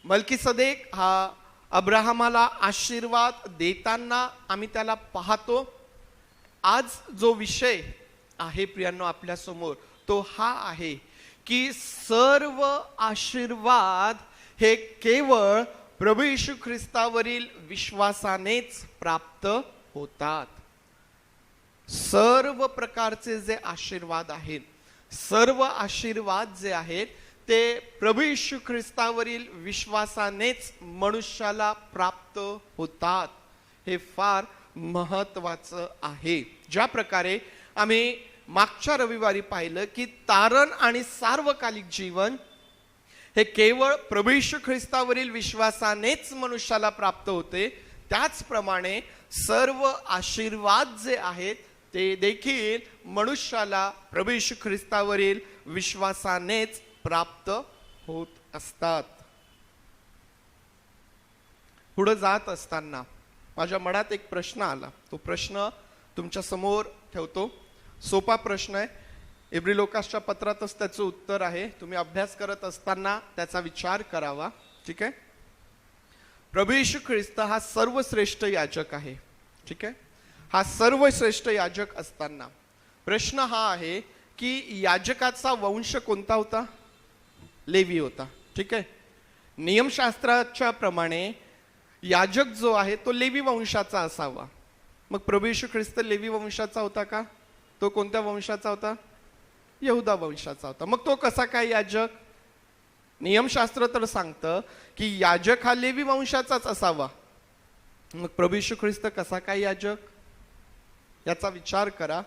मल्कीसदेक हा अब्राहमाला आशीर्वाद देताना आम्ही त्याला पाहतो. आज जो विषय आहे प्रियांनो आपल्या समोर तो हा आहे की सर्व आशीर्वाद हे केवळ प्रभू येशू ख्रिस्तावरील विश्वासानेच प्राप्त होतात. सर्व प्रकारचे जे आशीर्वाद आहेत, सर्व आशीर्वाद जे आहेत ते प्रभू येशू ख्रिस्तावरील विश्वासानेच मनुष्याला प्राप्त होतात. हे फार महत्वाचं आहे. ज्या प्रकारे आम्ही मागच्या रविवारी पाहिलं की तारण आणि सार्वकालिक जीवन हे केवळ प्रभू येशू ख्रिस्तावरील विश्वासानेच मनुष्याला प्राप्त होते, त्याचप्रमाणे सर्व आशीर्वाद जे आहेत ते देखील मनुष्याला प्रभू येशू ख्रिस्तावरील विश्वासानेच प्राप्त होत असतात. पुढे जात असताना माझ्या मनात एक प्रश्न आला. तो प्रश्न तुमच्या समोर ठेवतो. सोपा प्रश्न आहे. इब्री लोकासच्या पत्रातच त्याचं उत्तर आहे. तुम्ही अभ्यास करत असताना त्याचा विचार करावा. ठीक आहे. प्रभू येशू ख्रिस्त हा सर्वश्रेष्ठ याजक आहे. ठीक आहे. हा सर्वश्रेष्ठ याजक असताना प्रश्न हा आहे की याजकाचा वंश कोणता होता? लेवी होता. ठीक आहे. नियमशास्त्राच्या प्रमाणे याजक जो आहे तो लेवी वंशाचा असावा. मग प्रभू येशू ख्रिस्त लेवी वंशाचा होता का? तो कोणत्या वंशाचा होता? यहुदा वंशाचा होता. मग तो कसा काय याजक? नियमशास्त्र तर सांगतं की याजक हा लेवी वंशाचाच असावा. मग प्रभू येशू ख्रिस्त कसा काय याजक? याचा विचार करा.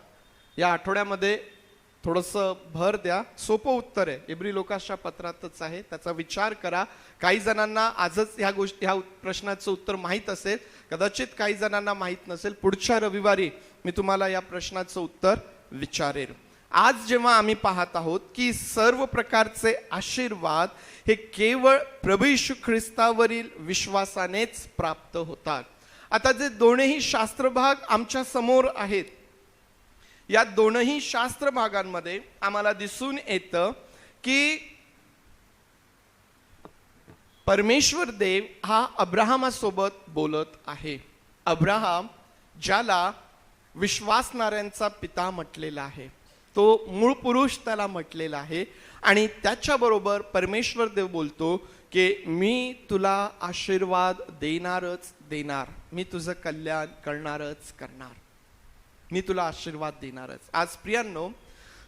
या आठवड्यामध्ये थोडंसं भर द्या. सोपं उत्तर आहे. इब्री लोकासच्या पत्रातच आहे. त्याचा विचार करा. काही जणांना आजच ह्या प्रश्नाचं उत्तर माहीत असेल, कदाचित काही जणांना माहीत नसेल. पुढच्या रविवारी मी तुम्हाला या प्रश्नाचं उत्तर विचारेल. आज जेव्हा आम्ही पाहत आहोत की सर्व प्रकारचे आशीर्वाद हे केवळ प्रभू येशू ख्रिस्तावरील विश्वासानेच प्राप्त होतात. आता जे दोनही शास्त्रभाग आमच्या समोर आहेत, या दोनही शास्त्र भागांमध्ये आम्हाला दिसून येतं की परमेश्वर देव हा अब्राहमासोबत बोलत आहे. अब्राहम ज्याला विश्वासणाऱ्यांचा पिता म्हटलेला आहे, तो मूळ पुरुष त्याला म्हटलेला आहे. आणि त्याच्याबरोबर परमेश्वर देव बोलतो की मी तुला आशीर्वाद देणारच देणार, मी तुझं कल्याण करणारच करणार, मी तुला आशीर्वाद देणारच. आज प्रियांनो,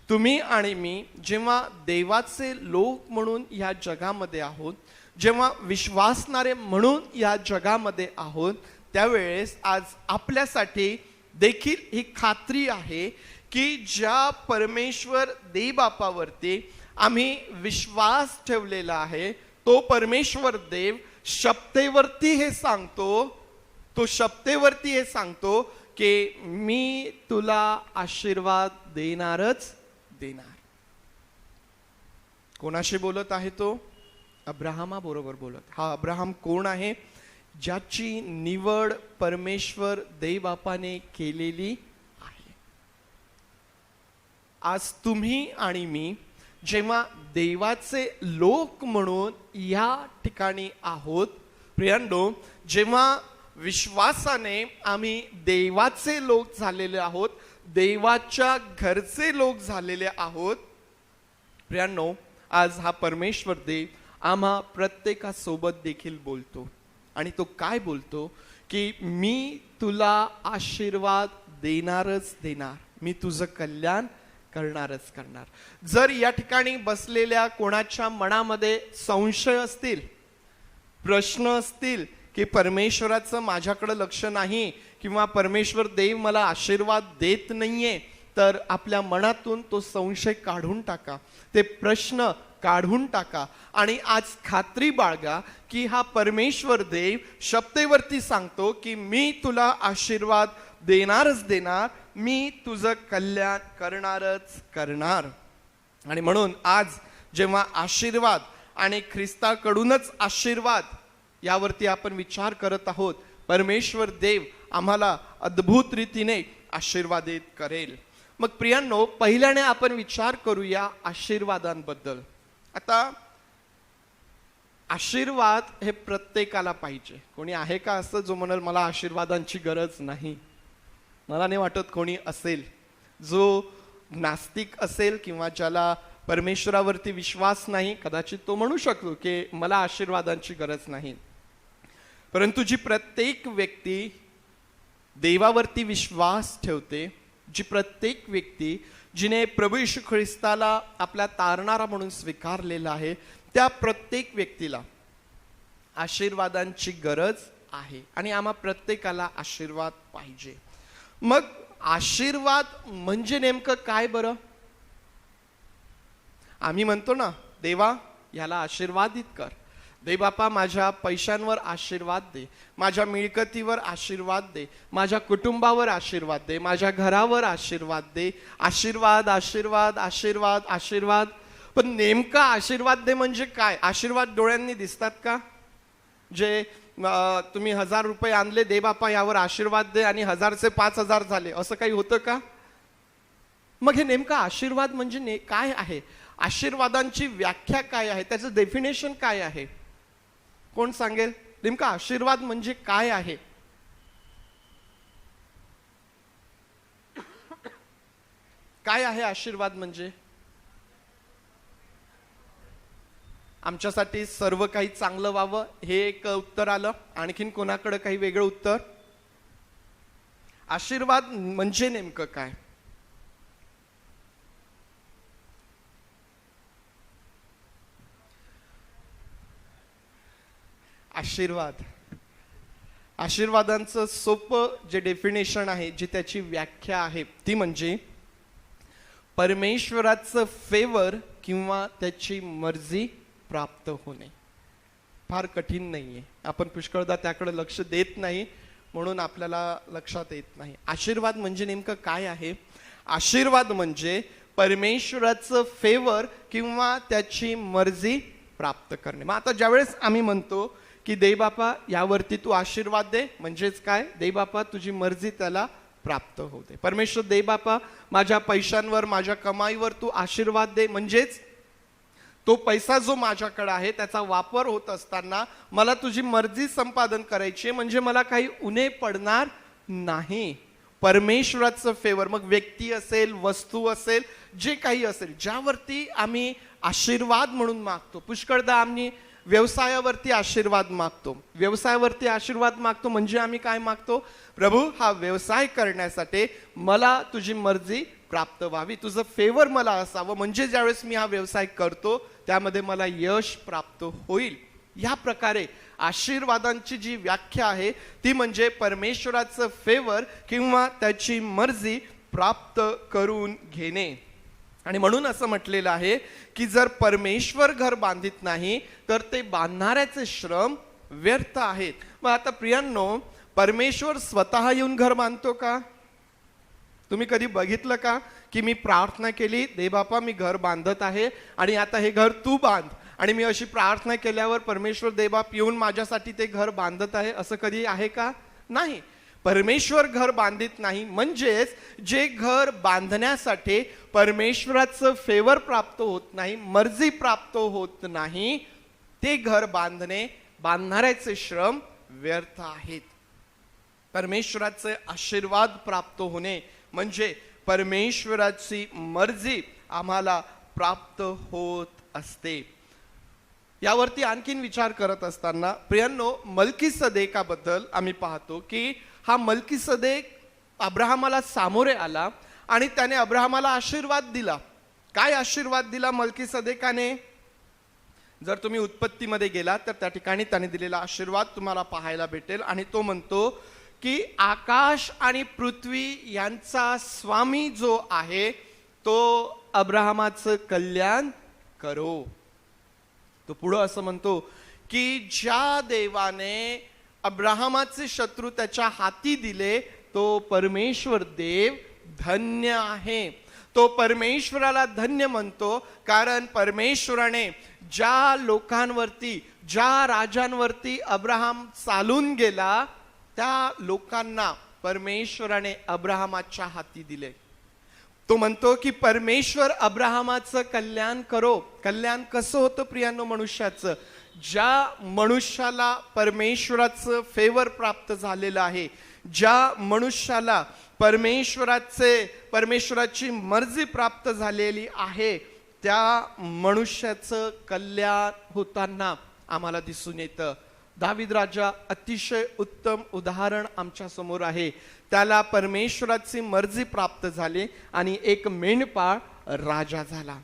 तुम्ही आणि मी जेव्हा देवाचे लोक म्हणून या जगामध्ये आहोत, जेव्हा विश्वासणारे म्हणून या जगामध्ये आहोत, त्यावेळेस आज आपल्यासाठी देखील ही खात्री आहे की ज्या परमेश्वर देवबापावरती आम्ही विश्वास ठेवलेला आहे, तो परमेश्वर देव शपथेवरती हे सांगतो, तो शपथेवरती हे सांगतो की मी तुला आशीर्वाद देणारच देणार. कोणाशी बोलत आहे तो? अब्राहमा बरोबर बोलत. हा अब्राहम कोण आहे? ज्याची निवड परमेश्वर देवबापाने केलेली आहे. आज तुम्ही आणि मी जेव्हा देवाचे लोक म्हणून या ठिकाणी आहोत, प्रियांनो, जेव्हा विश्वासाने आम्ही देवाचे लोक झालेले आहोत, देवाच्या घरचे लोक झालेले आहोत, प्रियांनो, आज हा परमेश्वर देव आम्हा प्रत्येकासोबत देखील बोलतो. आणि तो काय बोलतो? की मी तुला आशीर्वाद देणारच देणार, मी तुझं कल्याण करणारच करणार. जर या ठिकाणी बसलेल्या कोणाच्या मनामध्ये संशय असतील, प्रश्न असतील की परमेश्वराचं माझ्याकडे लक्ष नाही किंवा परमेश्वर देव मला आशीर्वाद देत नाहीये, तर आपल्या मनातून तो संशय काढून टाका, ते प्रश्न काढून टाका आणि आज खात्री बाळगा की हा परमेश्वर देव शब्देवरती सांगतो की मी तुला आशीर्वाद देणारच देणार, मी तुझं कल्याण करणारच करणार. आणि म्हणून आज जेव्हा आशीर्वाद आणि ख्रिस्ताकडूनच आशीर्वाद यावरती आपण विचार करत आहोत, परमेश्वर देव आम्हाला अद्भुत रीतीने आशीर्वादित करेल. मग प्रियांनो, पहिल्याने आपण विचार करूया आशीर्वादांबद्दल. आता आशीर्वाद हे प्रत्येकाला पाहिजे. कोणी आहे का असं जो म्हणाल मला आशीर्वादांची गरज नाही? मला नाही वाटत कोणी असेल. जो नास्तिक असेल किंवा ज्याला परमेश्वरावरती विश्वास नाही, कदाचित तो म्हणू शकतो की मला आशीर्वादांची गरज नाही. परंतु जी प्रत्येक व्यक्ती देवावरती विश्वास ठेवते, जी प्रत्येक व्यक्ती जिने प्रभू येशू ख्रिस्ताला आपला तारणारा म्हणून स्वीकारलेला आहे, त्या प्रत्येक व्यक्तीला आशीर्वादांची गरज आहे आणि आम्हा प्रत्येकाला आशीर्वाद पाहिजे. मग आशीर्वाद म्हणजे नेमकं काय बरं? आम्ही म्हणतो ना, देवा याला आशीर्वादित कर, दे बापा माझ्या पैशांवर आशीर्वाद दे, माझ्या मिळकतीवर आशीर्वाद दे, माझ्या कुटुंबावर आशीर्वाद दे, माझ्या घरावर आशीर्वाद दे, आशीर्वाद आशीर्वाद आशीर्वाद आशीर्वाद. पण नेमका आशीर्वाद दे म्हणजे काय? आशीर्वाद डोळ्यांनी दिसतात का? जे तुम्ही 1000 रुपये आणले, दे बापा यावर आशीर्वाद दे, आणि 1000चे 5000 झाले, असं काही होतं का? मग हे नेमका आशीर्वाद म्हणजे काय आहे? आशीर्वादांची व्याख्या काय आहे? त्याचं डेफिनेशन काय आहे? कोण सांगेल नेमका आशीर्वाद म्हणजे काय आहे? काय आहे आशीर्वाद म्हणजे? आमच्यासाठी सर्व काही चांगलं व्हावं हे एक उत्तर आलं. आणखीन कोणाकडे काही वेगळं उत्तर? आशीर्वाद म्हणजे नेमकं काय? आशीर्वादांचं सोपं जे डेफिनेशन आहे, जी त्याची व्याख्या आहे, ती म्हणजे परमेश्वराचं फेवर किंवा त्याची मर्जी प्राप्त होणे. फार कठीण नाहीये. आपण पुष्कळदा त्याकडे लक्ष देत नाही, म्हणून आपल्याला लक्षात येत नाही. आशीर्वाद म्हणजे नेमकं काय आहे? आशीर्वाद म्हणजे परमेश्वराचं फेवर किंवा त्याची मर्जी प्राप्त करणे. मग आता ज्यावेळेस आम्ही म्हणतो की दे बापा यावरती तू आशीर्वाद दे, म्हणजेच काय? दे बापा तुझी मर्जी त्याला प्राप्त होते. परमेश्वर दे बापा माझ्या पैशांवर, माझ्या कमाईवर तू आशीर्वाद दे, म्हणजेच तो पैसा जो माझ्याकडे आहे त्याचा वापर होत असताना मला तुझी मर्जी संपादन करायची, म्हणजे मला काही उणे पडणार नाही. परमेश्वराचं फेवर, मग व्यक्ती असेल, वस्तू असेल, जे काही असेल, ज्यावरती आम्ही आशीर्वाद म्हणून मागतो. पुष्कळदा आम्ही व्यवसायावरती आशीर्वाद मागतो. व्यवसायावरती आशीर्वाद मागतो म्हणजे आम्ही काय मागतो? प्रभू हा व्यवसाय करण्यासाठी मला तुझी मर्जी प्राप्त व्हावी, तुझं फेवर मला असावं, म्हणजे ज्यावेळेस मी हा व्यवसाय करतो त्यामध्ये मला यश प्राप्त होईल. या प्रकारे आशीर्वादांची जी व्याख्या आहे ती म्हणजे परमेश्वराचं फेवर किंवा त्याची मर्जी प्राप्त करून घेणे. आणि म्हणून असं म्हटलेलं आहे की जर परमेश्वर घर बांधित नाही तर ते बांधणाऱ्याचे श्रम व्यर्थ आहेत. मग आता प्रियांनो, परमेश्वर स्वतः येऊन घर बांधतो का? तुम्ही कधी बघितलं का की मी प्रार्थना केली, दे बापा मी घर बांधत आहे आणि आता हे घर तू बांध, आणि मी अशी प्रार्थना केल्यावर परमेश्वर दे बाप येऊन माझ्यासाठी ते घर बांधत आहे, असं कधी आहे का? नाही. परमेश्वर घर बांधित नाही, म्हणजेच जे घर बांधण्यासाठी परमेश्वराचं फेवर प्राप्त होत नाही, मर्जी प्राप्त होत नाही, ते घर बांधणाऱ्याचे श्रम व्यर्थ आहेत. परमेश्वराचे आशीर्वाद प्राप्त होणे म्हणजे परमेश्वराची मर्जी आम्हाला प्राप्त होत असते. यावरती आणखीन विचार करत असताना प्रियांनो, मल्कीसदेकाबद्दल आम्ही पाहतो की हा मल्कीसदेक अब्राहमाला सामोरे आला आणि त्याने अब्राहमाला आशीर्वाद दिला. काय आशीर्वाद दिला मल्कीसदेकाने? जर तुम्ही उत्पत्तीमध्ये गेला तर त्या ठिकाणी त्याने दिलेला आशीर्वाद तुम्हाला पाहायला भेटेल, आणि तो म्हणतो की आकाश आणि पृथ्वी यांचा स्वामी जो आहे तो अब्राहमाचं कल्याण करो. तो पुढं असं म्हणतो की ज्या देवाने अब्राहमाचे शत्रू त्याच्या हाती दिले तो परमेश्वर देव धन्य आहे. तो परमेश्वराला धन्य म्हणतो कारण परमेश्वराने ज्या लोकांवरती, ज्या राजांवरती अब्राहम चालून गेला त्या लोकांना परमेश्वराने अब्राहमाच्या हाती दिले. तो म्हणतो की परमेश्वर अब्राहमाचं कल्याण करो. कल्याण कसं होतं प्रियांनो मनुष्याचं? ज्या मनुष्याला परमेश्वराचं फेवर प्राप्त झालेलं आहे, ज्या मनुष्याला परमेश्वराची मर्जी प्राप्त झालेली आहे, त्या मनुष्याचं कल्याण होताना आम्हाला दिसून येतं. दावीद राजा अतिशय उत्तम उदाहरण आमच्या समोर आहे. त्याला परमेश्वराची मर्जी प्राप्त झाली आणि एक मेंढपाळ राजा झाला.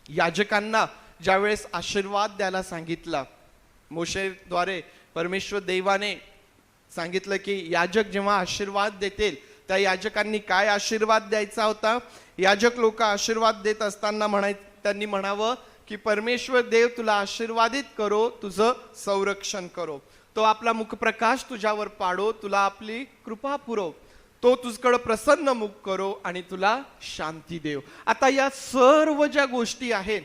याजकांना ज्यावेळेस आशीर्वाद द्यायला सांगितला, मोशेद्वारे परमेश्वर देवाने सांगितलं की याजक जेव्हा आशीर्वाद देतील त्या याजकांनी काय आशीर्वाद द्यायचा होता. याजक लोक आशीर्वाद देत असताना त्यांनी म्हणावं की परमेश्वर देव तुला आशीर्वादित करो, तुझं संरक्षण करो, तो आपला मुखप्रकाश तुझ्यावर पाडो, तुला आपली कृपा पुरव, तो तुझकडे प्रसन्न मुख करो आणि तुला शांती देव. आता या सर्व ज्या गोष्टी आहेत,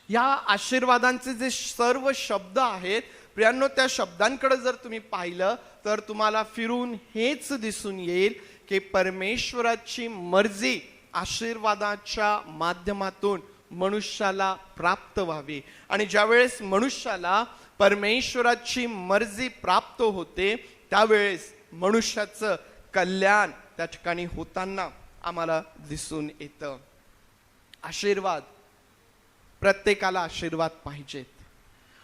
या आशीर्वादांचे जे सर्व शब्द आहेत प्रियांनो, त्या शब्दांकडे जर तुम्ही पाहिलं तर तुम्हाला फिरून हेच दिसून येईल की परमेश्वराची मर्जी आशीर्वादाच्या माध्यमातून मनुष्याला प्राप्त व्हावी. आणि ज्यावेळेस मनुष्याला परमेश्वराची मर्जी प्राप्त होते त्यावेळेस मनुष्याचं कल्याण त्या ठिकाणी होताना आम्हाला दिसून येतं. आशीर्वाद, प्रत्येकाला आशीर्वाद पाहिजेत.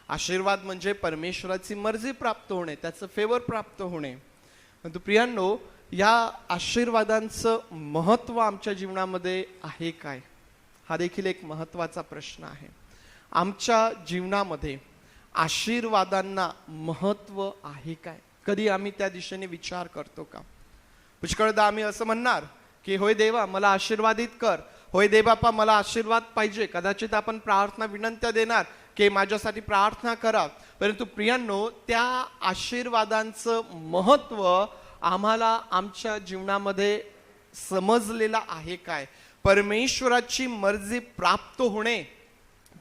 आशीर्वाद म्हणजे परमेश्वराची मर्जी प्राप्त होणे, त्याचं फेवर प्राप्त होणे. परंतु प्रियांनो, या आशीर्वादांचं महत्व आमच्या जीवनामध्ये आहे काय, हा देखील एक महत्वाचा प्रश्न आहे. आमच्या जीवनामध्ये आशीर्वादांना महत्व आहे काय? कधी आम्ही त्या दिशेने विचार करतो का? पुष्कळदा आम्ही असं म्हणणार की होय देवा मला आशीर्वादित कर, होय दे बापा मला आशीर्वाद पाहिजे. कदाचित आपण प्रार्थना विनंत्या देणार की माझ्यासाठी प्रार्थना करा. परंतु प्रियांनो, त्या आशीर्वादांचं महत्व आम्हाला आमच्या जीवनामध्ये समजलेलं आहे काय? परमेश्वराची मर्जी प्राप्त होणे,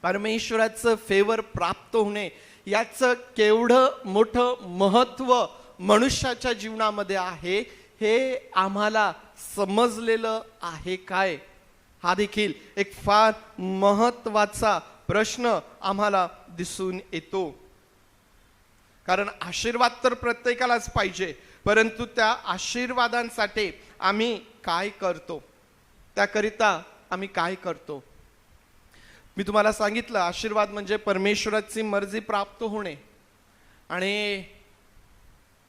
परमेश्वराचं फेवर प्राप्त होणे, याचं केवढं मोठं महत्व मनुष्याच्या जीवनामध्ये आहे हे आम्हाला समजलेलं आहे काय? हा देखील एक फार महत्वाचा प्रश्न आम्हाला दिसून येतो. कारण आशीर्वाद तर प्रत्येकालाच पाहिजे, परंतु त्या आशीर्वादांसाठी आम्ही काय करतो, त्याकरिता आम्ही काय करतो? मी तुम्हाला सांगितलं, आशीर्वाद म्हणजे परमेश्वराची मर्जी प्राप्त होणे. आणि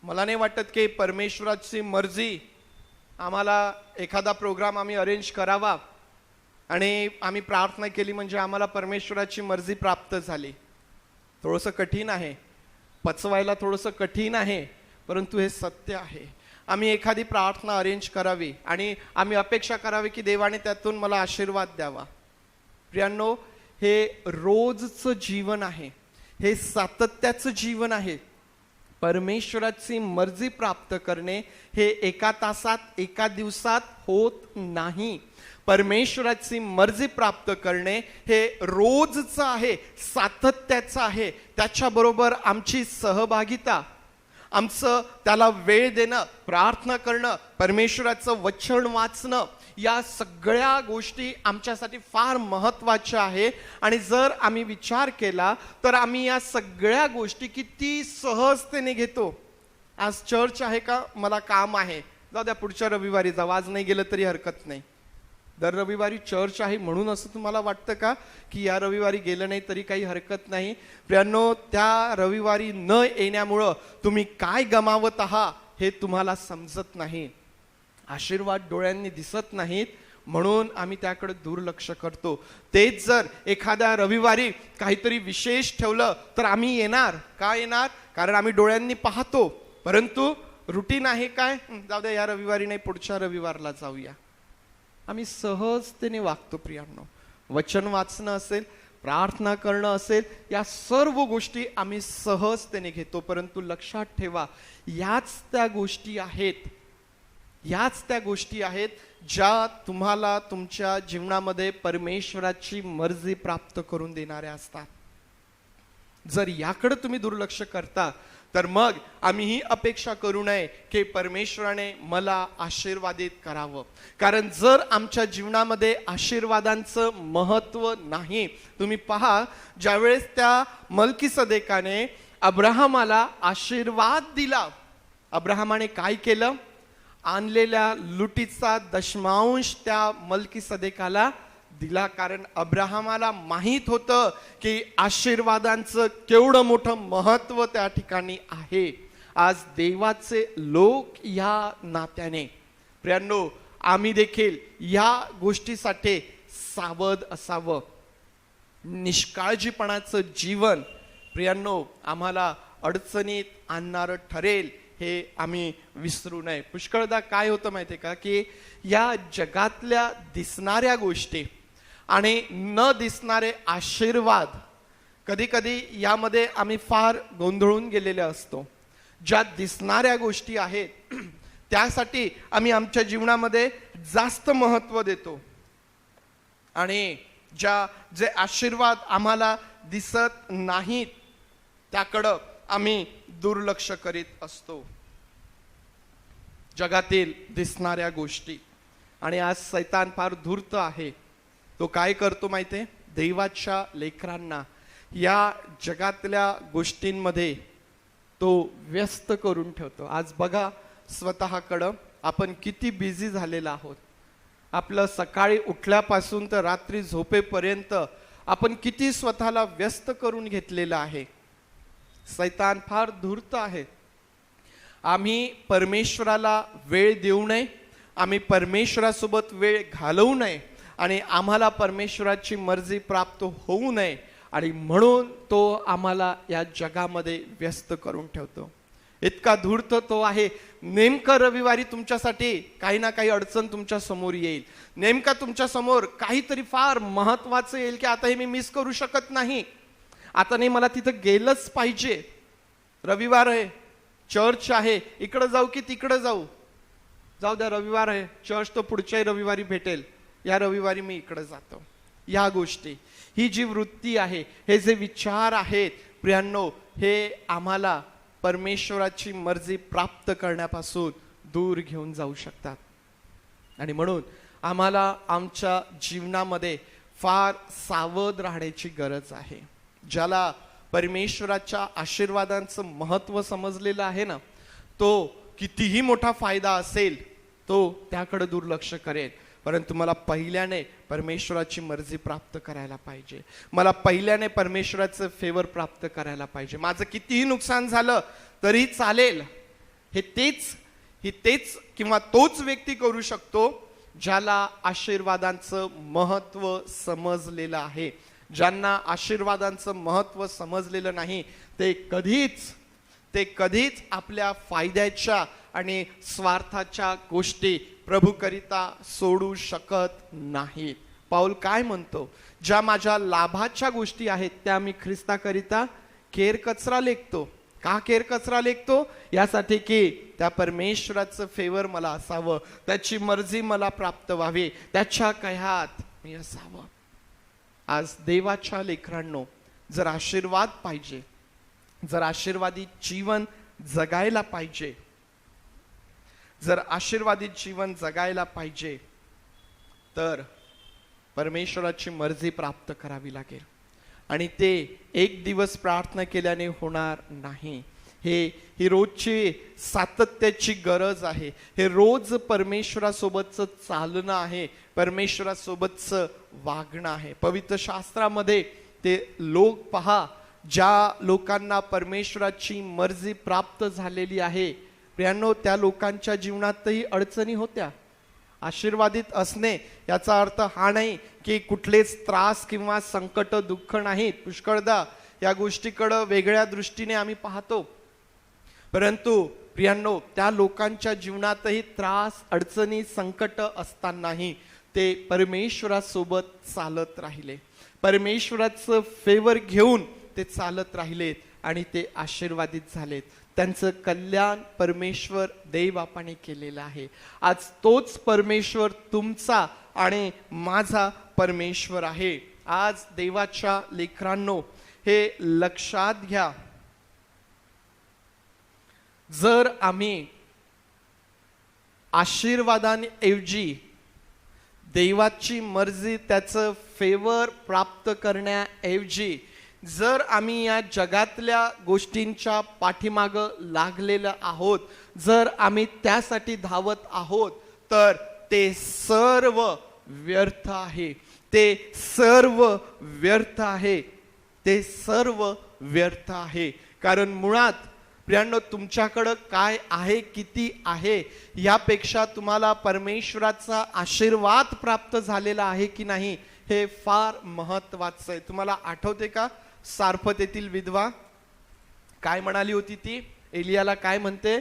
मला नाही वाटत की परमेश्वराची मर्जी आम्हाला एखादा प्रोग्राम आम्ही अरेंज करावा आणि आम्ही प्रार्थना केली म्हणजे आम्हाला परमेश्वराची मर्जी प्राप्त झाली. थोडंसं कठीण आहे, पचवायला थोडंसं कठीण आहे, परंतु हे सत्य आहे. आम्ही एखादी प्रार्थना अरेंज करावी आणि आम्ही अपेक्षा करावी की देवाने त्यातून मला आशीर्वाद द्यावा. प्रियांनो, हे रोजचं जीवन आहे, हे सातत्याचं जीवन आहे. परमेश्वराची मर्जी प्राप्त करणे हे एका तासात एका दिवसात होत नाही. परमेश्वराची मर्जी प्राप्त करणे हे रोजचं आहे, सातत्याचं आहे. त्याच्याबरोबर आमची सहभागिता, आमचं त्याला वेळ देणं, प्रार्थना करणं, परमेश्वराचं वचन वाचणं, या सगळ्या गोष्टी आमच्यासाठी फार महत्त्वाच्या आहे. आणि जर आम्ही विचार केला तर आम्ही या सगळ्या गोष्टी किती सहजतेने घेतो. आज चर्च आहे का, मला काम आहे, जाऊ द्या पुढच्या रविवारी जाऊ, आज नाही गेलं तरी हरकत नाही. दर रविवारी चर्च आहे म्हणून असं तुम्हाला वाटतं का की या रविवारी गेलं नाही तरी काही हरकत नाही? प्रियांनो, त्या रविवारी न येण्यामुळं तुम्ही काय गमावत आहात हे तुम्हाला समजत नाही. आशीर्वाद डोळ्यांनी दिसत नाहीत म्हणून आम्ही त्याकडे दुर्लक्ष करतो. तेच जर एखाद्या रविवारी काहीतरी विशेष ठेवलं तर आम्ही येणार. का येणार? कारण आम्ही डोळ्यांनी पाहतो. परंतु रुटीन आहे काय, जाऊ द्या या रविवारी नाही पुढच्या रविवारला जाऊया. आम्ही सहजतेने वागतो. प्रियांनो, वचन वाचणं असेल, प्रार्थना करणं असेल, या सर्व गोष्टी आम्ही सहजतेने घेतो. परंतु लक्षात ठेवा, याच त्या गोष्टी आहेत ज्या तुम्हाला तुमच्या जीवनामध्ये परमेश्वराची मर्जी प्राप्त करून देणाऱ्या असतात. जर याकडे तुम्ही दुर्लक्ष करता तर मग आम्ही ही अपेक्षा करू नये की परमेश्वराने मला आशीर्वादित करावं. कारण जर आमच्या जीवनामध्ये आशीर्वादांचं महत्व नाही, तुम्ही पहा ज्यावेळेस त्या मल्कीसदेकाने अब्राहमाला आशीर्वाद दिला, अब्राहमाने काय केलं? आणलेल्या लुटीचा दशमांश त्या मल्कीसदेकाला दिला, कारण अब्राहमाला माहीत होतं की आशीर्वादांचं केवढं मोठं महत्व त्या ठिकाणी आहे. आज देवाचे लोक या नात्याने प्रियांनो आम्ही देखील या गोष्टीसाठी सावध असावं. निष्काळजीपणाचं जीवन प्रियांनो आम्हाला अडचणीत आणणारं ठरेल हे आम्ही विसरू नये. पुष्कळदा काय होतं माहितीये का की या जगातल्या दिसणाऱ्या गोष्टी आणि न दिसणारे आशीर्वाद कधी कधी यामध्ये आम्ही फार गोंधळून गेलेले असतो. ज्या दिसणाऱ्या गोष्टी आहेत त्यासाठी आम्ही आमच्या जीवनामध्ये जास्त महत्व देतो आणि जे आशीर्वाद आम्हाला दिसत नाहीत त्याकडं आम्ही दुर्लक्ष करीत असतो. जगातील दिसणाऱ्या गोष्टी. आणि आज सैतान फार धूर्त आहे. तो काय करतो माहितीये? देवाच्या लेकरांना या जगातल्या गोष्टींमध्ये तो व्यस्त करून ठेवतो. आज बघा स्वतःकडं आपण किती बिझी झालेला आहोत. आपलं सकाळी उठल्यापासून तर रात्री झोपेपर्यंत आपण किती स्वतःला व्यस्त करून घेतलेलं आहे. सैतान फार धूर्त आहे. आम्ही परमेश्वराला वेळ देऊ नये, आम्ही परमेश्वरासोबत वेळ घालवू नये आणि आम्हाला परमेश्वराची मर्जी प्राप्त होऊ नये आणि म्हणून तो आम्हाला या जगामध्ये व्यस्त करून ठेवतो. इतका धूर्त तो आहे. नेमकं रविवारी तुमच्यासाठी काही ना काही अडचण तुमच्या समोर येईल. नेमका तुमच्या समोर काहीतरी फार महत्वाचं येईल की आता हे मी मिस करू शकत नाही, आता नाही मला तिथं गेलंच पाहिजे. रविवार आहे, चर्च आहे, इकडं जाऊ की तिकडं जाऊ? जाऊ द्या, रविवार आहे, चर्च तो पुढच्याही रविवारी भेटेल, या रविवारी मी इकडं जातो. या गोष्टी, ही जी वृत्ती आहे, हे जे विचार आहेत प्रियांनो, हे आम्हाला परमेश्वराची मर्जी प्राप्त करण्यापासून दूर घेऊन जाऊ शकतात. आणि म्हणून आम्हाला आमच्या जीवनामध्ये फार सावध राहण्याची गरज आहे. ज्याला परमेश्वराच्या आशीर्वादांचं महत्व समजलेलं आहे ना, तो कितीही मोठा फायदा असेल तो त्याकडे दुर्लक्ष करेल. परंतु मला पहिल्याने परमेश्वराची मर्जी प्राप्त करायला पाहिजे, मला पहिल्याने परमेश्वराचं फेवर प्राप्त करायला पाहिजे. माझं कितीही नुकसान झालं तरी चालेल. हे तेच किंवा तोच व्यक्ती करू शकतो ज्याला आशीर्वादांचं महत्व समजलेलं आहे. ज्यांना आशीर्वादांचं महत्व समजलेलं नाही ते कधीच आपल्या फायद्याच्या आणि स्वार्थाच्या गोष्टी प्रभूकरिता सोडू शकत नाहीत. पाऊल काय म्हणतो? ज्या माझ्या लाभाच्या गोष्टी आहेत त्या मी ख्रिस्ताकरिता केर कचरा लेखतो. का केर कचरा लेखतो? यासाठी की त्या परमेश्वराचं फेवर मला असावं, त्याची मर्जी मला प्राप्त व्हावी, त्याच्या कह्यात मी असावं. आज देवाच्या लेकरांनो, जर आशीर्वाद पाहिजे, जर आशीर्वादित जीवन जगायला पाहिजे, जर आशीर्वादित जीवन जगायला पाहिजे तर परमेश्वराची मर्जी प्राप्त करावी लागेल. आणि ते एक दिवस प्रार्थना केल्याने होणार नाही. ही रोजची सातत्याची गरज आहे. हे रोज परमेश्वरासोबतचं चालणं आहे, परमेश्वरासोबतचं वागणं आहे. पवित्र शास्त्रामध्ये ते लोक पहा, ज्या लोकांना परमेश्वराची मर्जी प्राप्त झालेली आहे प्रियांनो, त्या लोकांच्या जीवनातही अडचणी होत्या. आशीर्वादित असणे याचा अर्थ हा नाही की कुठलेच त्रास किंवा संकट दुःख नाहीत. पुष्कळदा या गोष्टीकडे वेगळ्या दृष्टीने आम्ही पाहतो. परंतु प्रियांनो, त्या लोकांच्या जीवनातही त्रास, अडचणी, संकट असतानाही ते परमेश्वरासोबत चालत राहिले, परमेश्वराचं फेवर घेऊन ते चालत राहिलेत आणि ते आशीर्वादित झालेत. त्यांचं कल्याण परमेश्वर देव बापाने केलेलं आहे. आज तोच परमेश्वर तुमचा आणि माझा परमेश्वर आहे. आज देवाच्या लेकरांनो, हे लक्षात घ्या, जर आम्ही आशीर्वादांऐवजी देवाची मर्जी, त्याचं फेवर प्राप्त करण्याऐवजी जर आम्ही या जगातल्या गोष्टींच्या पाठीमागं लागलेलं आहोत, जर आम्ही त्यासाठी धावत आहोत, तर ते सर्व व्यर्थ आहे. ते सर्व व्यर्थ आहे. ते सर्व व्यर्थ आहे. कारण मुळात प्रियांनो, तुमच्याकडं काय आहे, किती आहे, यापेक्षा तुम्हाला परमेश्वराचा आशीर्वाद प्राप्त झालेला आहे की नाही हे फार महत्वाचं आहे. तुम्हाला आठवते का सारफतेतील विधवा काय म्हणाली होती? ती एलियाला काय म्हणते?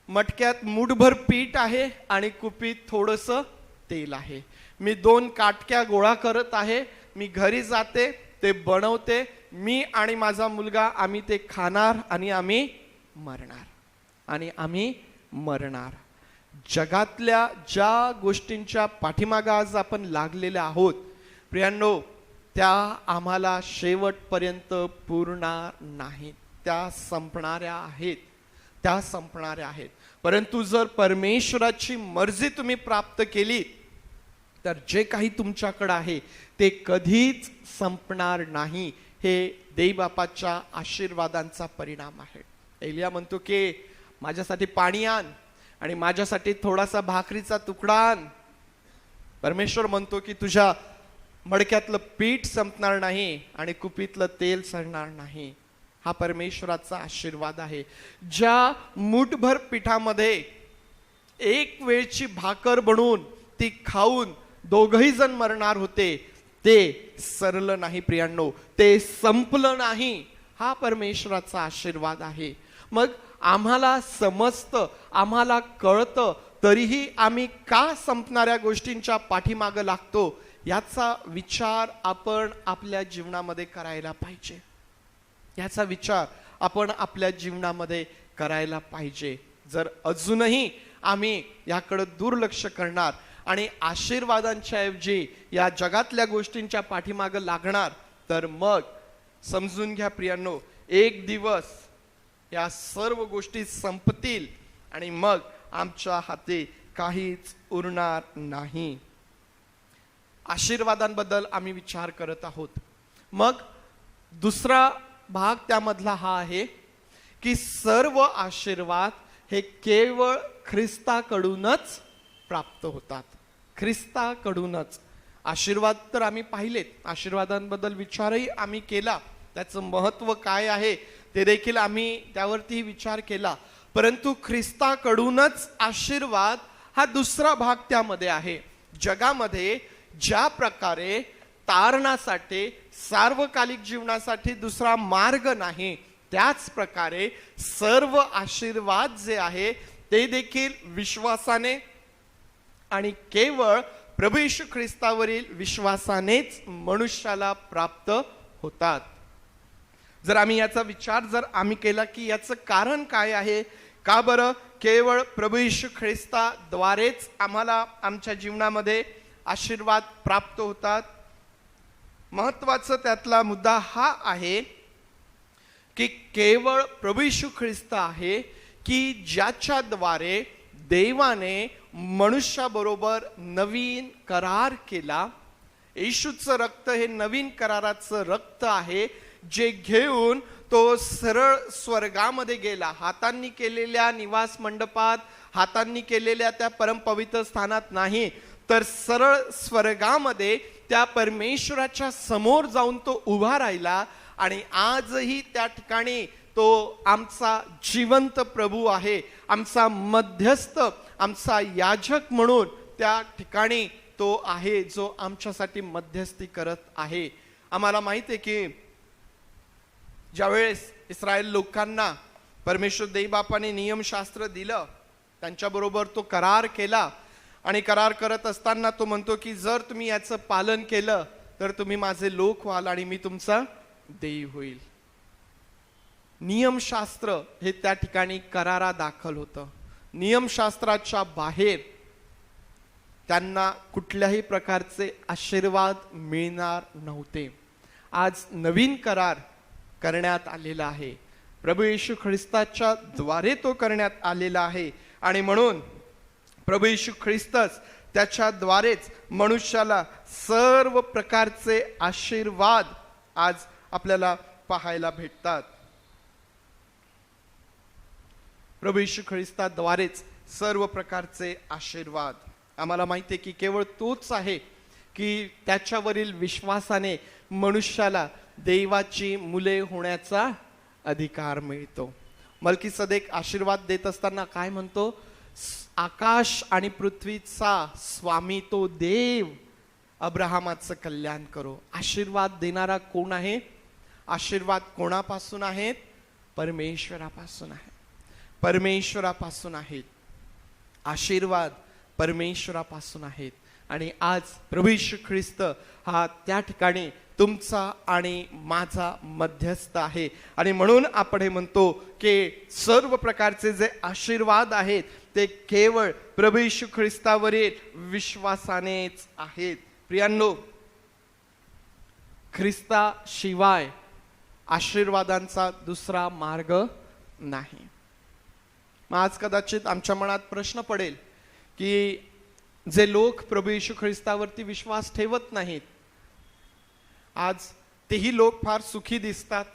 मटक्यात मूठभर पीठ आहे आणि कुपीत थोडंसं तेल आहे. मी 2 काटक्या गोळा करत आहे. मी घरी जाते, ते बनवते. मी आणि माझा मुलगा आम्ही ते खाणार आणि आम्ही मरणार. जगातल्या ज्या गोष्टींच्या पाठीमागे आज आपण लागलेले आहोत प्रियांनो, त्या आम्हाला शेवटपर्यंत पुरणार नाहीत. त्या संपणाऱ्या आहेत. परंतु जर परमेश्वराची मर्जी तुम्ही प्राप्त केली तर जे काही तुमच्याकडे आहे ते कधीच संपणार नाही. हे देवबापाच्या आशीर्वादांचा परिणाम आहे. एलिया म्हणतो की माझ्यासाठी पाणी आण आणि माझ्यासाठी थोडासा भाकरीचा तुकडा आण. परमेश्वर म्हणतो की तुझ्या मडक्यातलं पीठ संपणार नाही आणि कुपीतलं तेल सडणार नाही. हा परमेश्वराचा आशीर्वाद आहे. ज्या मूठभर पिठामध्ये एक वेळची भाकर बनवून ती खाऊन दोघही जण मरणार होते, ते सरलं नाही प्रियांनो, ते संपलं नाही. हा परमेश्वराचा आशीर्वाद आहे. मग आम्हाला समजतं, आम्हाला कळतं, तरीही आम्ही का संपणाऱ्या गोष्टींच्या पाठीमागे लागतो याचा विचार आपण आपल्या जीवनामध्ये करायला पाहिजे. याचा विचार आपण आपल्या जीवनामध्ये करायला पाहिजे. जर अजूनही आम्ही याकडे दुर्लक्ष करणार आणि आशीर्वादांच्या ऐवजी या जगातल्या गोष्टींच्या पाठीमागे लागणार तर मग समजून घ्या प्रियांनो, एक दिवस या सर्व गोष्टी संपतील आणि मग आमच्या हाती काहीच उरणार नाही. आशीर्वादांबद्दल आम्ही विचार करत आहोत. मग दुसरा भाग त्यामधला हा आहे की सर्व आशीर्वाद हे केवळ ख्रिस्ताकडूनच प्राप्त होतात. ख्रिस्ताकडूनच. आशीर्वाद तर आम्ही पाहिलेत, आशीर्वादांबद्दल विचारही आम्ही केला, त्याचं महत्व काय आहे ते देखील आम्ही त्यावरती विचार केला. परंतु ख्रिस्ताकडूनच आशीर्वाद हा दुसरा भाग त्यामध्ये आहे. जगामध्ये ज्या प्रकारे तारणासाठी, सार्वकालिक जीवनासाठी दुसरा मार्ग नाही, त्याच प्रकारे सर्व आशीर्वाद जे आहे ते देखील विश्वासाने आणि केवळ प्रभू येशू ख्रिस्तावरील विश्वासानेच मनुष्याला प्राप्त होतात. जर आम्ही याचा विचार केला की याचं कारण काय आहे, का बरं केवळ प्रभू येशू ख्रिस्ताद्वारेच आम्हाला आमच्या जीवनामध्ये आशीर्वाद प्राप्त होतात, महत्वाचा त्यातला मुद्दा हा आहे की केवळ प्रभू येशू ख्रिस्त आहे की ज्याच्याद्वारे देवाने मनुष्याबरोबर नवीन करार केला. येशूचं रक्त हे नवीन कराराचं रक्त आहे, जे घेऊन तो सरळ स्वर्गामध्ये गेला. हातांनी केलेल्या निवास मंडपात, हातांनी केलेल्या त्या परमपवित्र स्थानात नाही, तर सरळ स्वर्गामध्ये त्या परमेश्वराच्या समोर जाऊन तो उभा राहिला. आणि आजही त्या ठिकाणी तो आमचा जिवंत प्रभू आहे, आमचा मध्यस्थ, आमचा याजक म्हणून त्या ठिकाणी तो आहे, जो आमच्यासाठी मध्यस्थी करत आहे. आम्हाला माहिती आहे की ज्यावेळेस इस्रायल लोकांना परमेश्वर देवबापाने नियमशास्त्र दिलं, त्यांच्याबरोबर तो करार केला आणि करार करत असताना तो म्हणतो की जर तुम्ही याचं पालन केलं तर तुम्ही माझे लोक व्हाल आणि मी तुमचा देव होईल. नियमशास्त्र हे त्या ठिकाणी करारा दाखल होतं. नियमशास्त्राच्या बाहेर त्यांना कुठल्याही प्रकारचे आशीर्वाद मिळणार नव्हते. आज नवीन करार करण्यात आलेला आहे, प्रभू येशू ख्रिस्ताच्या द्वारे तो करण्यात आलेला आहे. आणि म्हणून प्रभू येशू ख्रिस्तच त्याच्याद्वारेच मनुष्याला सर्व प्रकारचे आशीर्वाद आज आपल्याला पाहायला भेटतात. प्रभू येशू ख्रिस्ताद्वारेच सर्व प्रकारचे आशीर्वाद. आम्हाला माहिती आहे की केवळ तोच आहे की त्याच्यावरील विश्वासाने मनुष्याला देवाची मुले होण्याचा अधिकार मिळतो. मल्कीसदेक आशीर्वाद देत असताना काय म्हणतो? आकाश आणि पृथ्वीचा स्वामी तो देव अब्राहमाचं कल्याण करो. आशीर्वाद देणारा कोण आहे? आशीर्वाद कोणापासून आहेत? परमेश्वरापासून आहे. परमेश्वरापासून आहेत. आशीर्वाद परमेश्वरापासून आहेत. आणि आज प्रभू येशू ख्रिस्त हा त्या ठिकाणी तुमचा आणि माझा मध्यस्थ आहे. आणि म्हणून आपण हे म्हणतो की सर्व प्रकारचे जे आशीर्वाद आहेत ते केवळ प्रभू येशू ख्रिस्तावरील विश्वासानेच आहेत. प्रियांनो, ख्रिस्ताशिवाय आशीर्वादांचा दुसरा मार्ग नाही. मग आज कदाचित आमच्या मनात प्रश्न पडेल की जे लोक प्रभू येशू ख्रिस्तावरती विश्वास ठेवत नाहीत, आज तेही लोक फार सुखी दिसतात.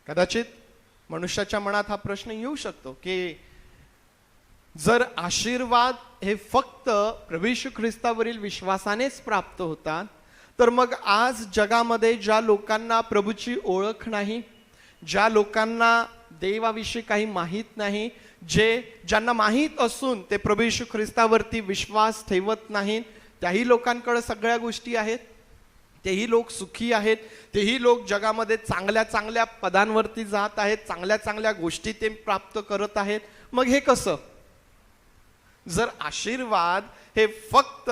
कदाचित मनुष्याच्या मनात हा प्रश्न येऊ शकतो की जर आशीर्वाद हे फक्त प्रभू येशू ख्रिस्तावरील विश्वासानेच प्राप्त होतात, तर मग आज जगामध्ये ज्या लोकांना प्रभूची ओळख नाही, ज्या लोकांना देवाविषयी काही माहीत नाही, ज्यांना माहीत असून ते प्रभू येशू ख्रिस्तावरती विश्वास ठेवत नाहीत, त्याही लोकांकडे सगळ्या गोष्टी आहेत, तेही लोक सुखी आहेत, तेही लोक जगामध्ये चांगल्या चांगल्या पदांवरती जात आहेत, चांगल्या चांगल्या गोष्टी ते प्राप्त करत आहेत. मग हे कसं? जर आशीर्वाद हे फक्त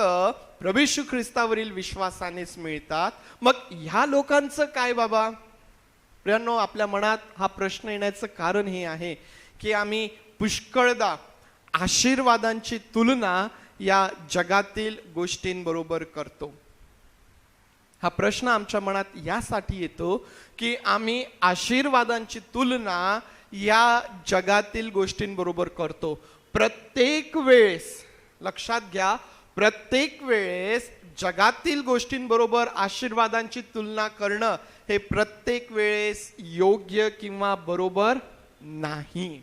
प्रभू येशू ख्रिस्तावरील विश्वासानेच मिळतात, मग ह्या लोकांचं काय बाबा? प्रियांनो, आपल्या मनात हा प्रश्न येण्याचं कारण हे आहे की आम्ही पुष्कळदा आशीर्वादांची तुलना या जगातील गोष्टींबरोबर करतो. हा प्रश्न आमच्या मनात यासाठी येतो की आम्ही आशीर्वादांची तुलना या जगातील गोष्टींबरोबर करतो. प्रत्येक वेळेस लक्षात घ्या, प्रत्येक वेळेस जगातील गोष्टींबरोबर आशीर्वादांची तुलना करणं हे प्रत्येक वेळेस योग्य किंवा बरोबर नाही.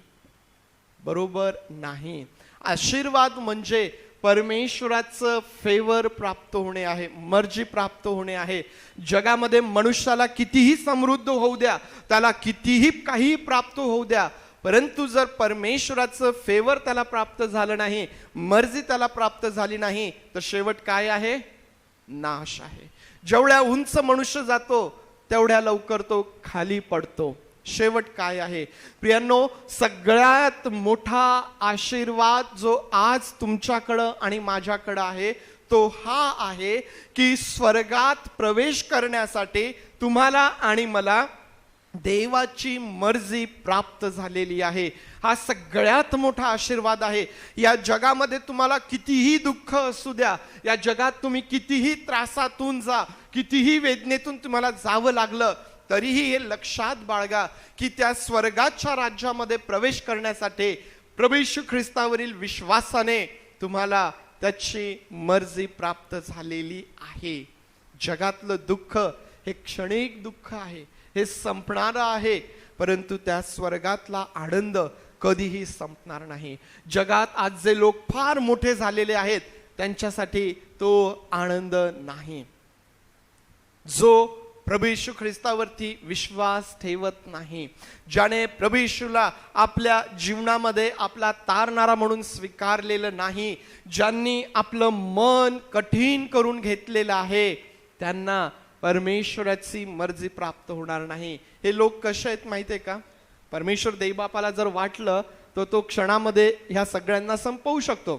बरोबर नाही. आशीर्वाद म्हणजे परमेश्वराचं फेवर प्राप्त होणे आहे, मर्जी प्राप्त होणे आहे. जगामध्ये मनुष्याला कितीही समृद्ध होऊ द्या, त्याला कितीही काही प्राप्त होऊ द्या, परंतु जर परमेश्वराचं फेवर त्याला प्राप्त झालं नाही, मर्जी त्याला प्राप्त झाली नाही, तर शेवट काय आहे? नाश आहे. जेवढ्या उंच मनुष्य जातो तेवढ्या लवकर तो खाली पडतो. शेवट काय आहे? प्रियांनो, सगळ्यात मोठा आशीर्वाद जो आज तुमच्याकडं आणि माझ्याकडं आहे तो हा आहे की स्वर्गात प्रवेश करण्यासाठी तुम्हाला आणि मला देवाची मर्जी प्राप्त झालेली आहे. हा सगळ्यात मोठा आशीर्वाद आहे. या जगामध्ये तुम्हाला कितीही दुःख असू द्या, या जगात तुम्ही कितीही त्रासातून जा, कितीही वेदनेतून तुम्हाला जावं लागलं, तरीही हे लक्षात बाळगा की त्या स्वर्गाच्या राज्यामध्ये प्रवेश करण्यासाठी प्रभू येशू ख्रिस्तावरील विश्वासाने तुम्हाला त्याची मर्जी प्राप्त झालेली आहे. जगातलं दुःख हे क्षणिक दुःख आहे, हे संपणारं आहे, परंतु त्या स्वर्गातला आनंद कधीही संपणार नाही. जगात आज जे लोक फार मोठे झालेले आहेत त्यांच्यासाठी तो आनंद नाही. जो प्रभू येशू ख्रिस्तावरती विश्वास ठेवत नाही, ज्याने प्रभू येशूला आपल्या जीवनामध्ये आपला तारणारा म्हणून स्वीकारलेलं नाही, ज्यांनी आपलं मन कठीण करून घेतलेलं आहे, त्यांना परमेश्वराची मर्जी प्राप्त होणार नाही. हे लोक कसे आहेत माहिती आहे का? परमेश्वर देवबापाला जर वाटलं तर तो क्षणामध्ये ह्या सगळ्यांना संपवू शकतो,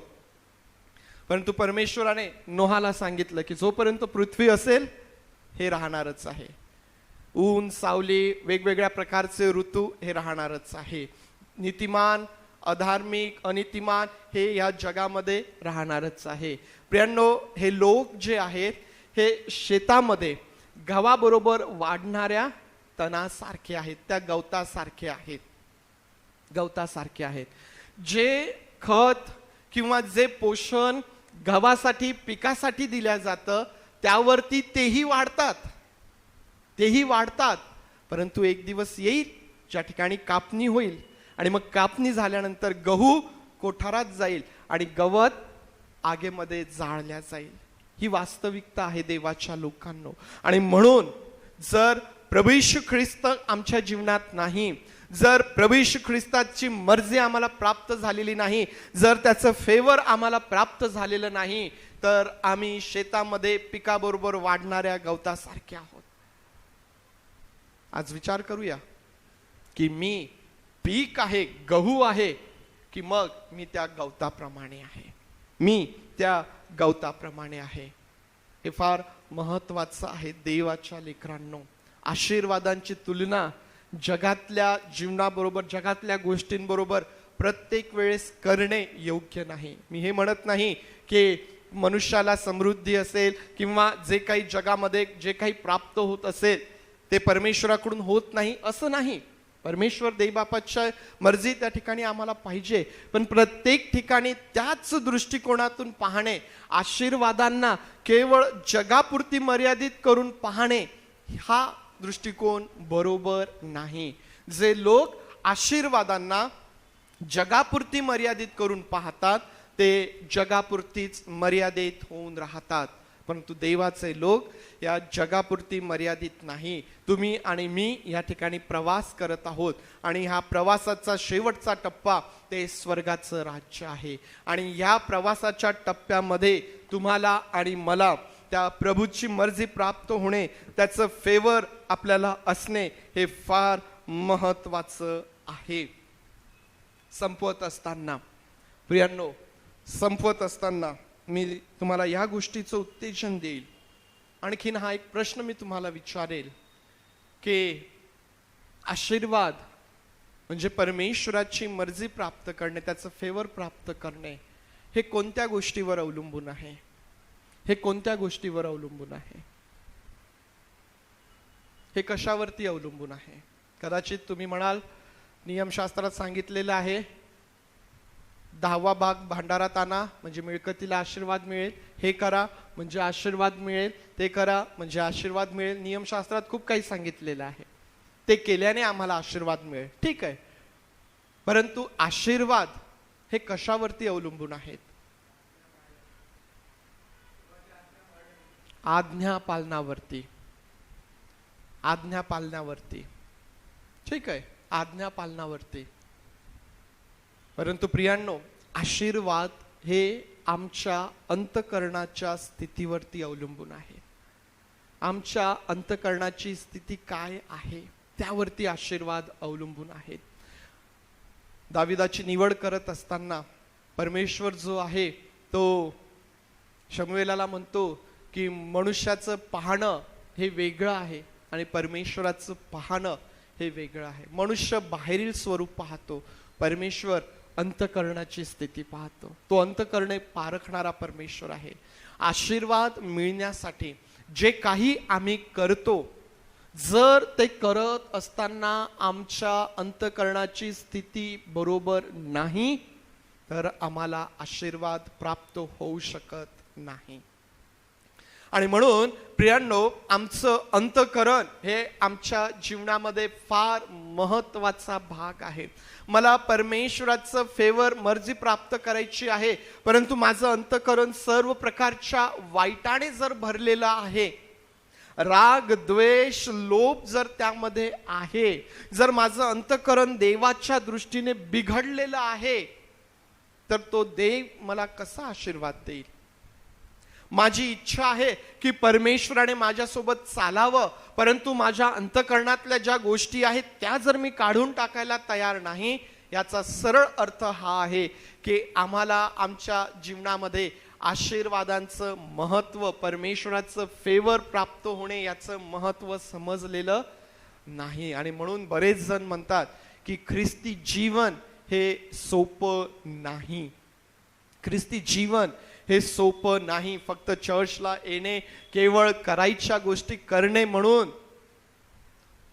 परंतु परमेश्वराने नोहाला सांगितलं की जोपर्यंत पृथ्वी असेल हे राहणारच आहे. ऊन, सावली, वेगवेगळ्या प्रकारचे ऋतू हे राहणारच आहे. नीतिमान, अधार्मिक, अनितिमान हे या जगामध्ये राहणारच आहे. प्रियांनो, हे लोक जे आहेत हे शेतामध्ये गव्हाबरोबर वाढणाऱ्या तणासारखे आहेत, त्या गवतासारखे आहेत, गवतासारखे आहेत. जे खत किंवा जे पोषण गव्हासाठी, पिकासाठी दिल्या जातं त्यावरती तेही वाढतात, तेही वाढतात, परंतु एक दिवस येईल ज्या ठिकाणी कापणी होईल आणि मग कापणी झाल्यानंतर गहू कोठारात जाईल आणि गवत आगेमध्ये जाळल्या जाईल. ही वास्तविकता आहे देवाच्या लोकांनो. आणि म्हणून जर प्रभू येशू ख्रिस्त आमच्या जीवनात नाही, जर प्रभू येशू ख्रिस्ताची मर्जी आम्हाला प्राप्त झालेली नाही, जर त्याचं फेवर आम्हाला प्राप्त झालेलं नाही, तर आम्ही शेतामध्ये पिकाबरोबर वाढणाऱ्या गवतासारखे आहोत. आज विचार करूया की मी पीक आहे, गहू आहे, की मग मी त्या गवताप्रमाणे आहे, मी त्या गवताप्रमाणे आहे. हे फार महत्वाचं आहे देवाच्या लेकरांनो. आशीर्वादांची तुलना जगातल्या जीवनाबरोबर, जगातल्या गोष्टींबरोबर प्रत्येक वेळेस करणे योग्य नाही. मी हे म्हणत नाही की मनुष्याला समृद्धी असेल किंवा जे काही जगामध्ये जे काही प्राप्त होत असेल ते परमेश्वराकडून होत नाही असं नाही. परमेश्वर देवबापाच्या मर्जी त्या ठिकाणी आम्हाला पाहिजे, पण प्रत्येक ठिकाणी त्याच दृष्टिकोनातून पाहणे, आशीर्वादांना केवळ जगापुरती मर्यादित करून पाहणे, हा दृष्टिकोन बरोबर नाही. जे लोक आशीर्वादांना जगापुरती मर्यादित करून पाहतात ते जगापुरतीच मर्यादित होऊन राहतात. परंतु देवाचे लोक या जगापुरती मर्यादित नाही. तुम्ही आणि मी या ठिकाणी प्रवास करत आहोत आणि हा प्रवासाचा शेवटचा टप्पा ते स्वर्गाचं राज्य आहे. आणि या प्रवासाच्या टप्प्यामध्ये तुम्हाला आणि मला त्या प्रभूची मर्जी प्राप्त होणे, त्याचं फेवर आपल्याला असणे हे फार महत्वाचं आहे. संपवत असताना प्रियांनो, संपवत असताना मी तुम्हाला या गोष्टीचं उत्तेजन देईल. आणखीन हा एक प्रश्न मी तुम्हाला विचारेल की आशीर्वाद म्हणजे परमेश्वराची मर्जी प्राप्त करणे, त्याचं फेवर प्राप्त करणे, हे कोणत्या गोष्टीवर अवलंबून आहे? हे कोणत्या गोष्टीवर अवलंबून आहे? हे कशावरती अवलंबून आहे? कदाचित तुम्ही म्हणाल नियमशास्त्रात सांगितलेलं आहे 10वा भाग भांडारात आणा म्हणजे मिळकतीला आशीर्वाद मिळेल, हे करा म्हणजे आशीर्वाद मिळेल, ते करा म्हणजे आशीर्वाद मिळेल. नियमशास्त्रात खूप काही सांगितलेलं आहे, ते केल्याने आम्हाला आशीर्वाद मिळेल. ठीक आहे, परंतु आशीर्वाद हे कशावरती अवलंबून आहेत? आज्ञा पालनावरती. आज्ञा पालनावरती. ठीक आहे, आज्ञा पालनावरती. परंतु प्रियांनो, आशीर्वाद हे आमच्या अंतःकरणाच्या स्थितीवरती अवलंबून आहे. आमच्या अंतःकरणाची स्थिती काय आहे त्यावरती आशीर्वाद अवलंबून आहेत. दाविदाची निवड करत असताना परमेश्वर जो आहे तो शमूएलाला म्हणतो की मनुष्याचं पाहणं हे वेगळं आहे आणि परमेश्वराचं पाहणं हे वेगळं आहे. मनुष्य बाहेरील स्वरूप पाहतो, परमेश्वर अंतःकरणाची स्थिती पाहतो. तो अंतःकरणे पारखणारा परमेश्वर आहे. आशीर्वाद मिळण्यासाठी जे काही आम्ही करतो, जर ते करत असताना आमच्या अंतःकरणाची स्थिती बरोबर नाही तर आम्हाला आशीर्वाद प्राप्त होऊ शकत नाही. आणि म्हणून प्रियांनो, आमचं अंतःकरण हे आमच्या जीवनामध्ये फार महत्वाचा भाग आहे. मला परमेश्वराचं फेवर मर्जी प्राप्त करायची आहे, परंतु माझं अंतःकरण सर्व प्रकारच्या वाईटाने जर भरलेलं आहे, राग, द्वेष, लोभ जर त्यामध्ये आहे, जर माझं अंतःकरण देवाच्या दृष्टीने बिघडलेलं आहे, तर तो देव मला कसा आशीर्वाद देईल? माझी इच्छा आहे की परमेश्वराने माझ्यासोबत चालावं, परंतु माझ्या अंतःकरणातल्या ज्या गोष्टी आहेत त्या जर मी काढून टाकायला तयार नाही, याचा सरळ अर्थ हा आहे की आम्हाला आमच्या जीवनामध्ये आशीर्वादांचं महत्व, परमेश्वराचं फेवर प्राप्त होणे याचं महत्व समजलेलं नाही. आणि म्हणून बरेच जण म्हणतात की ख्रिस्ती जीवन हे सोपं नाही. ख्रिस्ती जीवन हे सोपं नाही. फक्त चर्चला येणे, केवळ करायच्या गोष्टी करणे म्हणून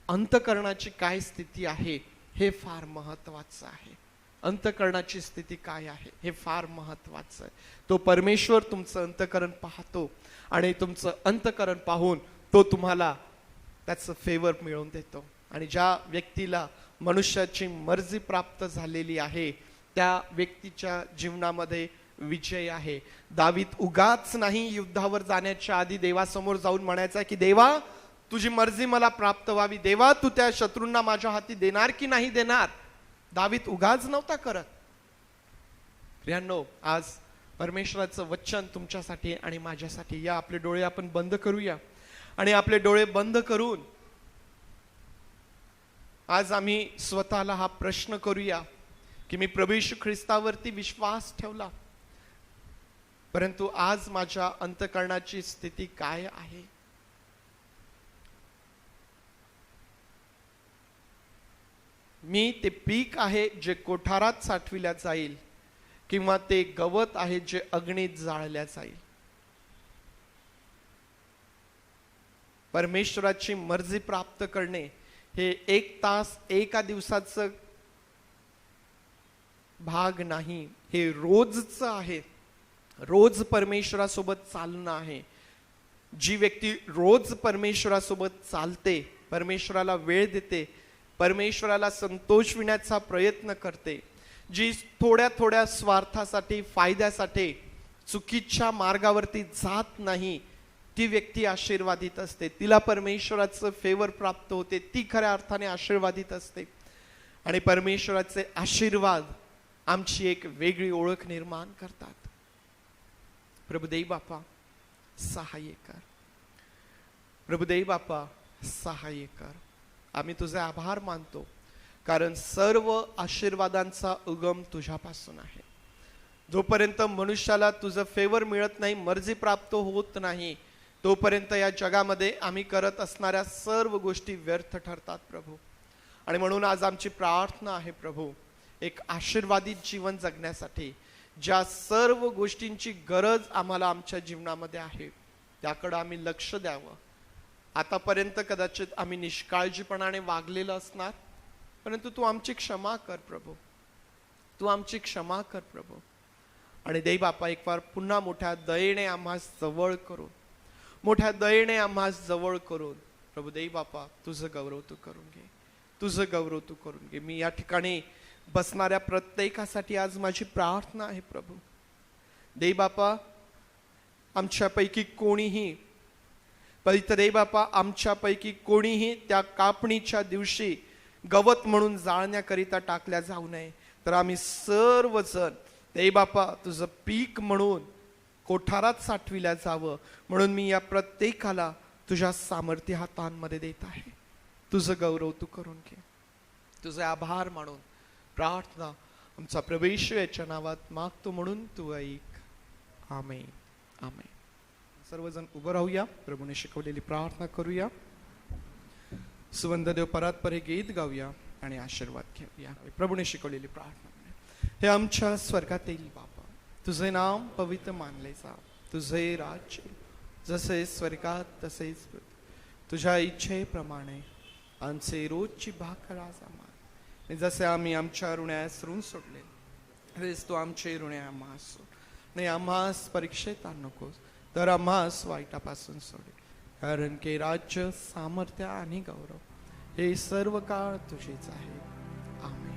अंतःकरणाची काय स्थिती आहे हे फार महत्वाचं आहे. अंतःकरणाची स्थिती काय आहे हे फार महत्वाचं आहे. तो परमेश्वर तुमचं अंतःकरण पाहतो आणि तुमचं अंतःकरण पाहून तो तुम्हाला त्याचं फेवर मिळवून देतो. आणि ज्या व्यक्तीला मनुष्याची मर्जी प्राप्त झालेली आहे त्या व्यक्तीच्या जीवनामध्ये विजय आहे. दावीद उगाच नाही युद्धावर जाण्याच्या आधी देवासमोर जाऊन म्हणायचा की देवा तुझी मर्जी मला प्राप्त व्हावी, देवा तू त्या शत्रूंना माझ्या हाती देणार की नाही देणार. दावीद उगाच नव्हता करत. प्रियांनो, आज परमेश्वराचं वचन तुमच्यासाठी आणि माझ्यासाठी. या आपले डोळे आपण बंद करूया आणि आपले डोळे बंद करून आज आम्ही स्वतःला हा प्रश्न करूया की मी प्रभू येशू ख्रिस्तावरती विश्वास ठेवला, परंतु आज माझ्या अंतःकरणाची स्थिती काय आहे. मी ते पीक आहे जे कोठारात साठविल्या जाईल किंवा ते गवत आहे जे अग्नीत जाळल्या जाईल. परमेश्वराची मर्जी प्राप्त करणे हे 1 तास एका दिवसाचं भाग नाही, हे रोजचं आहे. रोज परमेश्वरासोबत चालणं आहे. जी व्यक्ती रोज परमेश्वरासोबत चालते, परमेश्वराला वेळ देते, परमेश्वराला संतोषविण्याचा प्रयत्न करते, जी थोड्या थोड्या स्वार्थासाठी फायद्यासाठी चुकीच्या मार्गावरती जात नाही, ती व्यक्ती आशीर्वादित असते. तिला परमेश्वराचं फेवर प्राप्त होते, ती खऱ्या अर्थाने आशीर्वादित असते. आणि परमेश्वराचे आशीर्वाद आमची एक वेगळी ओळख निर्माण करतात. प्रभुदेव बापा सहाय्य कर, प्रभुदेव बापा सहाय्य कर. आम्ही तुझे आभार मानतो, कारण सर्व आशीर्वादांचा उगम तुझ्यापासून आहे. जोपर्यंत मनुष्याला तुझं फेवर मिळत नाही, मर्जी प्राप्त होत नाही, तोपर्यंत या जगामध्ये आम्ही करत असणाऱ्या सर्व गोष्टी व्यर्थ ठरतात प्रभू. आणि म्हणून आज आमची प्रार्थना आहे प्रभू, एक आशीर्वादित जीवन जगण्यासाठी ज्या सर्व गोष्टींची गरज आम्हाला आमच्या जीवनामध्ये आहे त्याकडे आम्ही लक्ष द्यावं. आतापर्यंत कदाचित आम्ही निष्काळजीपणाने वागलेलं असणार, परंतु तू आमची क्षमा कर प्रभू, तू आमची क्षमा कर प्रभू. आणि देव बापा एक वार पुन्हा मोठ्या दयेने आम्हास जवळ करून, मोठ्या दयेने आम्हास जवळ करून प्रभू देव बापा तुझं गौरव तू करून घे, तुझं गौरव तू करून घे. मी या ठिकाणी बसणाऱ्या प्रत्येकासाठी आज माझी प्रार्थना आहे प्रभू. देव बापा आमच्यापैकी कोणीही, पवित्र देव बापा आमच्यापैकी कोणीही त्या कापणीच्या दिवशी गवत म्हणून जाळण्याकरिता टाकल्या जाऊ नये, तर आम्ही सर्वजण देव बापा तुझं पीक म्हणून कोठारात साठविल्या जावं. म्हणून मी या प्रत्येकाला तुझ्या सामर्थ्य हातांमध्ये देत आहे. तुझं गौरव तू करून घे. तुझे आभार मानून प्रार्थना आमचा प्रभू येशू याच्या नावात मागतो, म्हणून तू ऐक. आमेन आमेन. सर्वजण उभं राहूया, प्रभूने शिकवलेली प्रार्थना करूया. सुवंददेव परात्परे गीत गाऊया आणि आशीर्वाद घेऊया. प्रभूने शिकवलेली प्रार्थना. हे आमच्या स्वर्गातील बापा, तुझे नाम पवित्र मानले जा, तुझे राज्य जसे स्वर्गात तसेच पृथ्वी. तुझ्या इच्छेप्रमाणे आमचे रोजची भाकर आज आम्हाला, जसे आम्ही आमच्या ऋण्यास ऋण सोडले तसेच तू आमचे ऋणे आम्हास सोड. नाही आम्हास परीक्षेत आण नकोस, तर आम्हास वाईटापासून सोड. कारण की राज्य, सामर्थ्य आणि गौरव हे सर्व काळ तुझेच आहे. आमेन.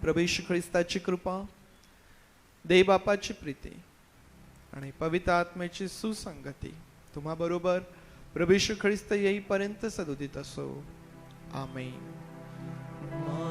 प्रभू येशू ख्रिस्ताची कृपा, देव बापाची प्रीती आणि पवित्र आत्म्याची सुसंगती तुम्हा बरोबर प्रभू येशू ख्रिस्त येईपर्यंत सदोदित असो. आमेन.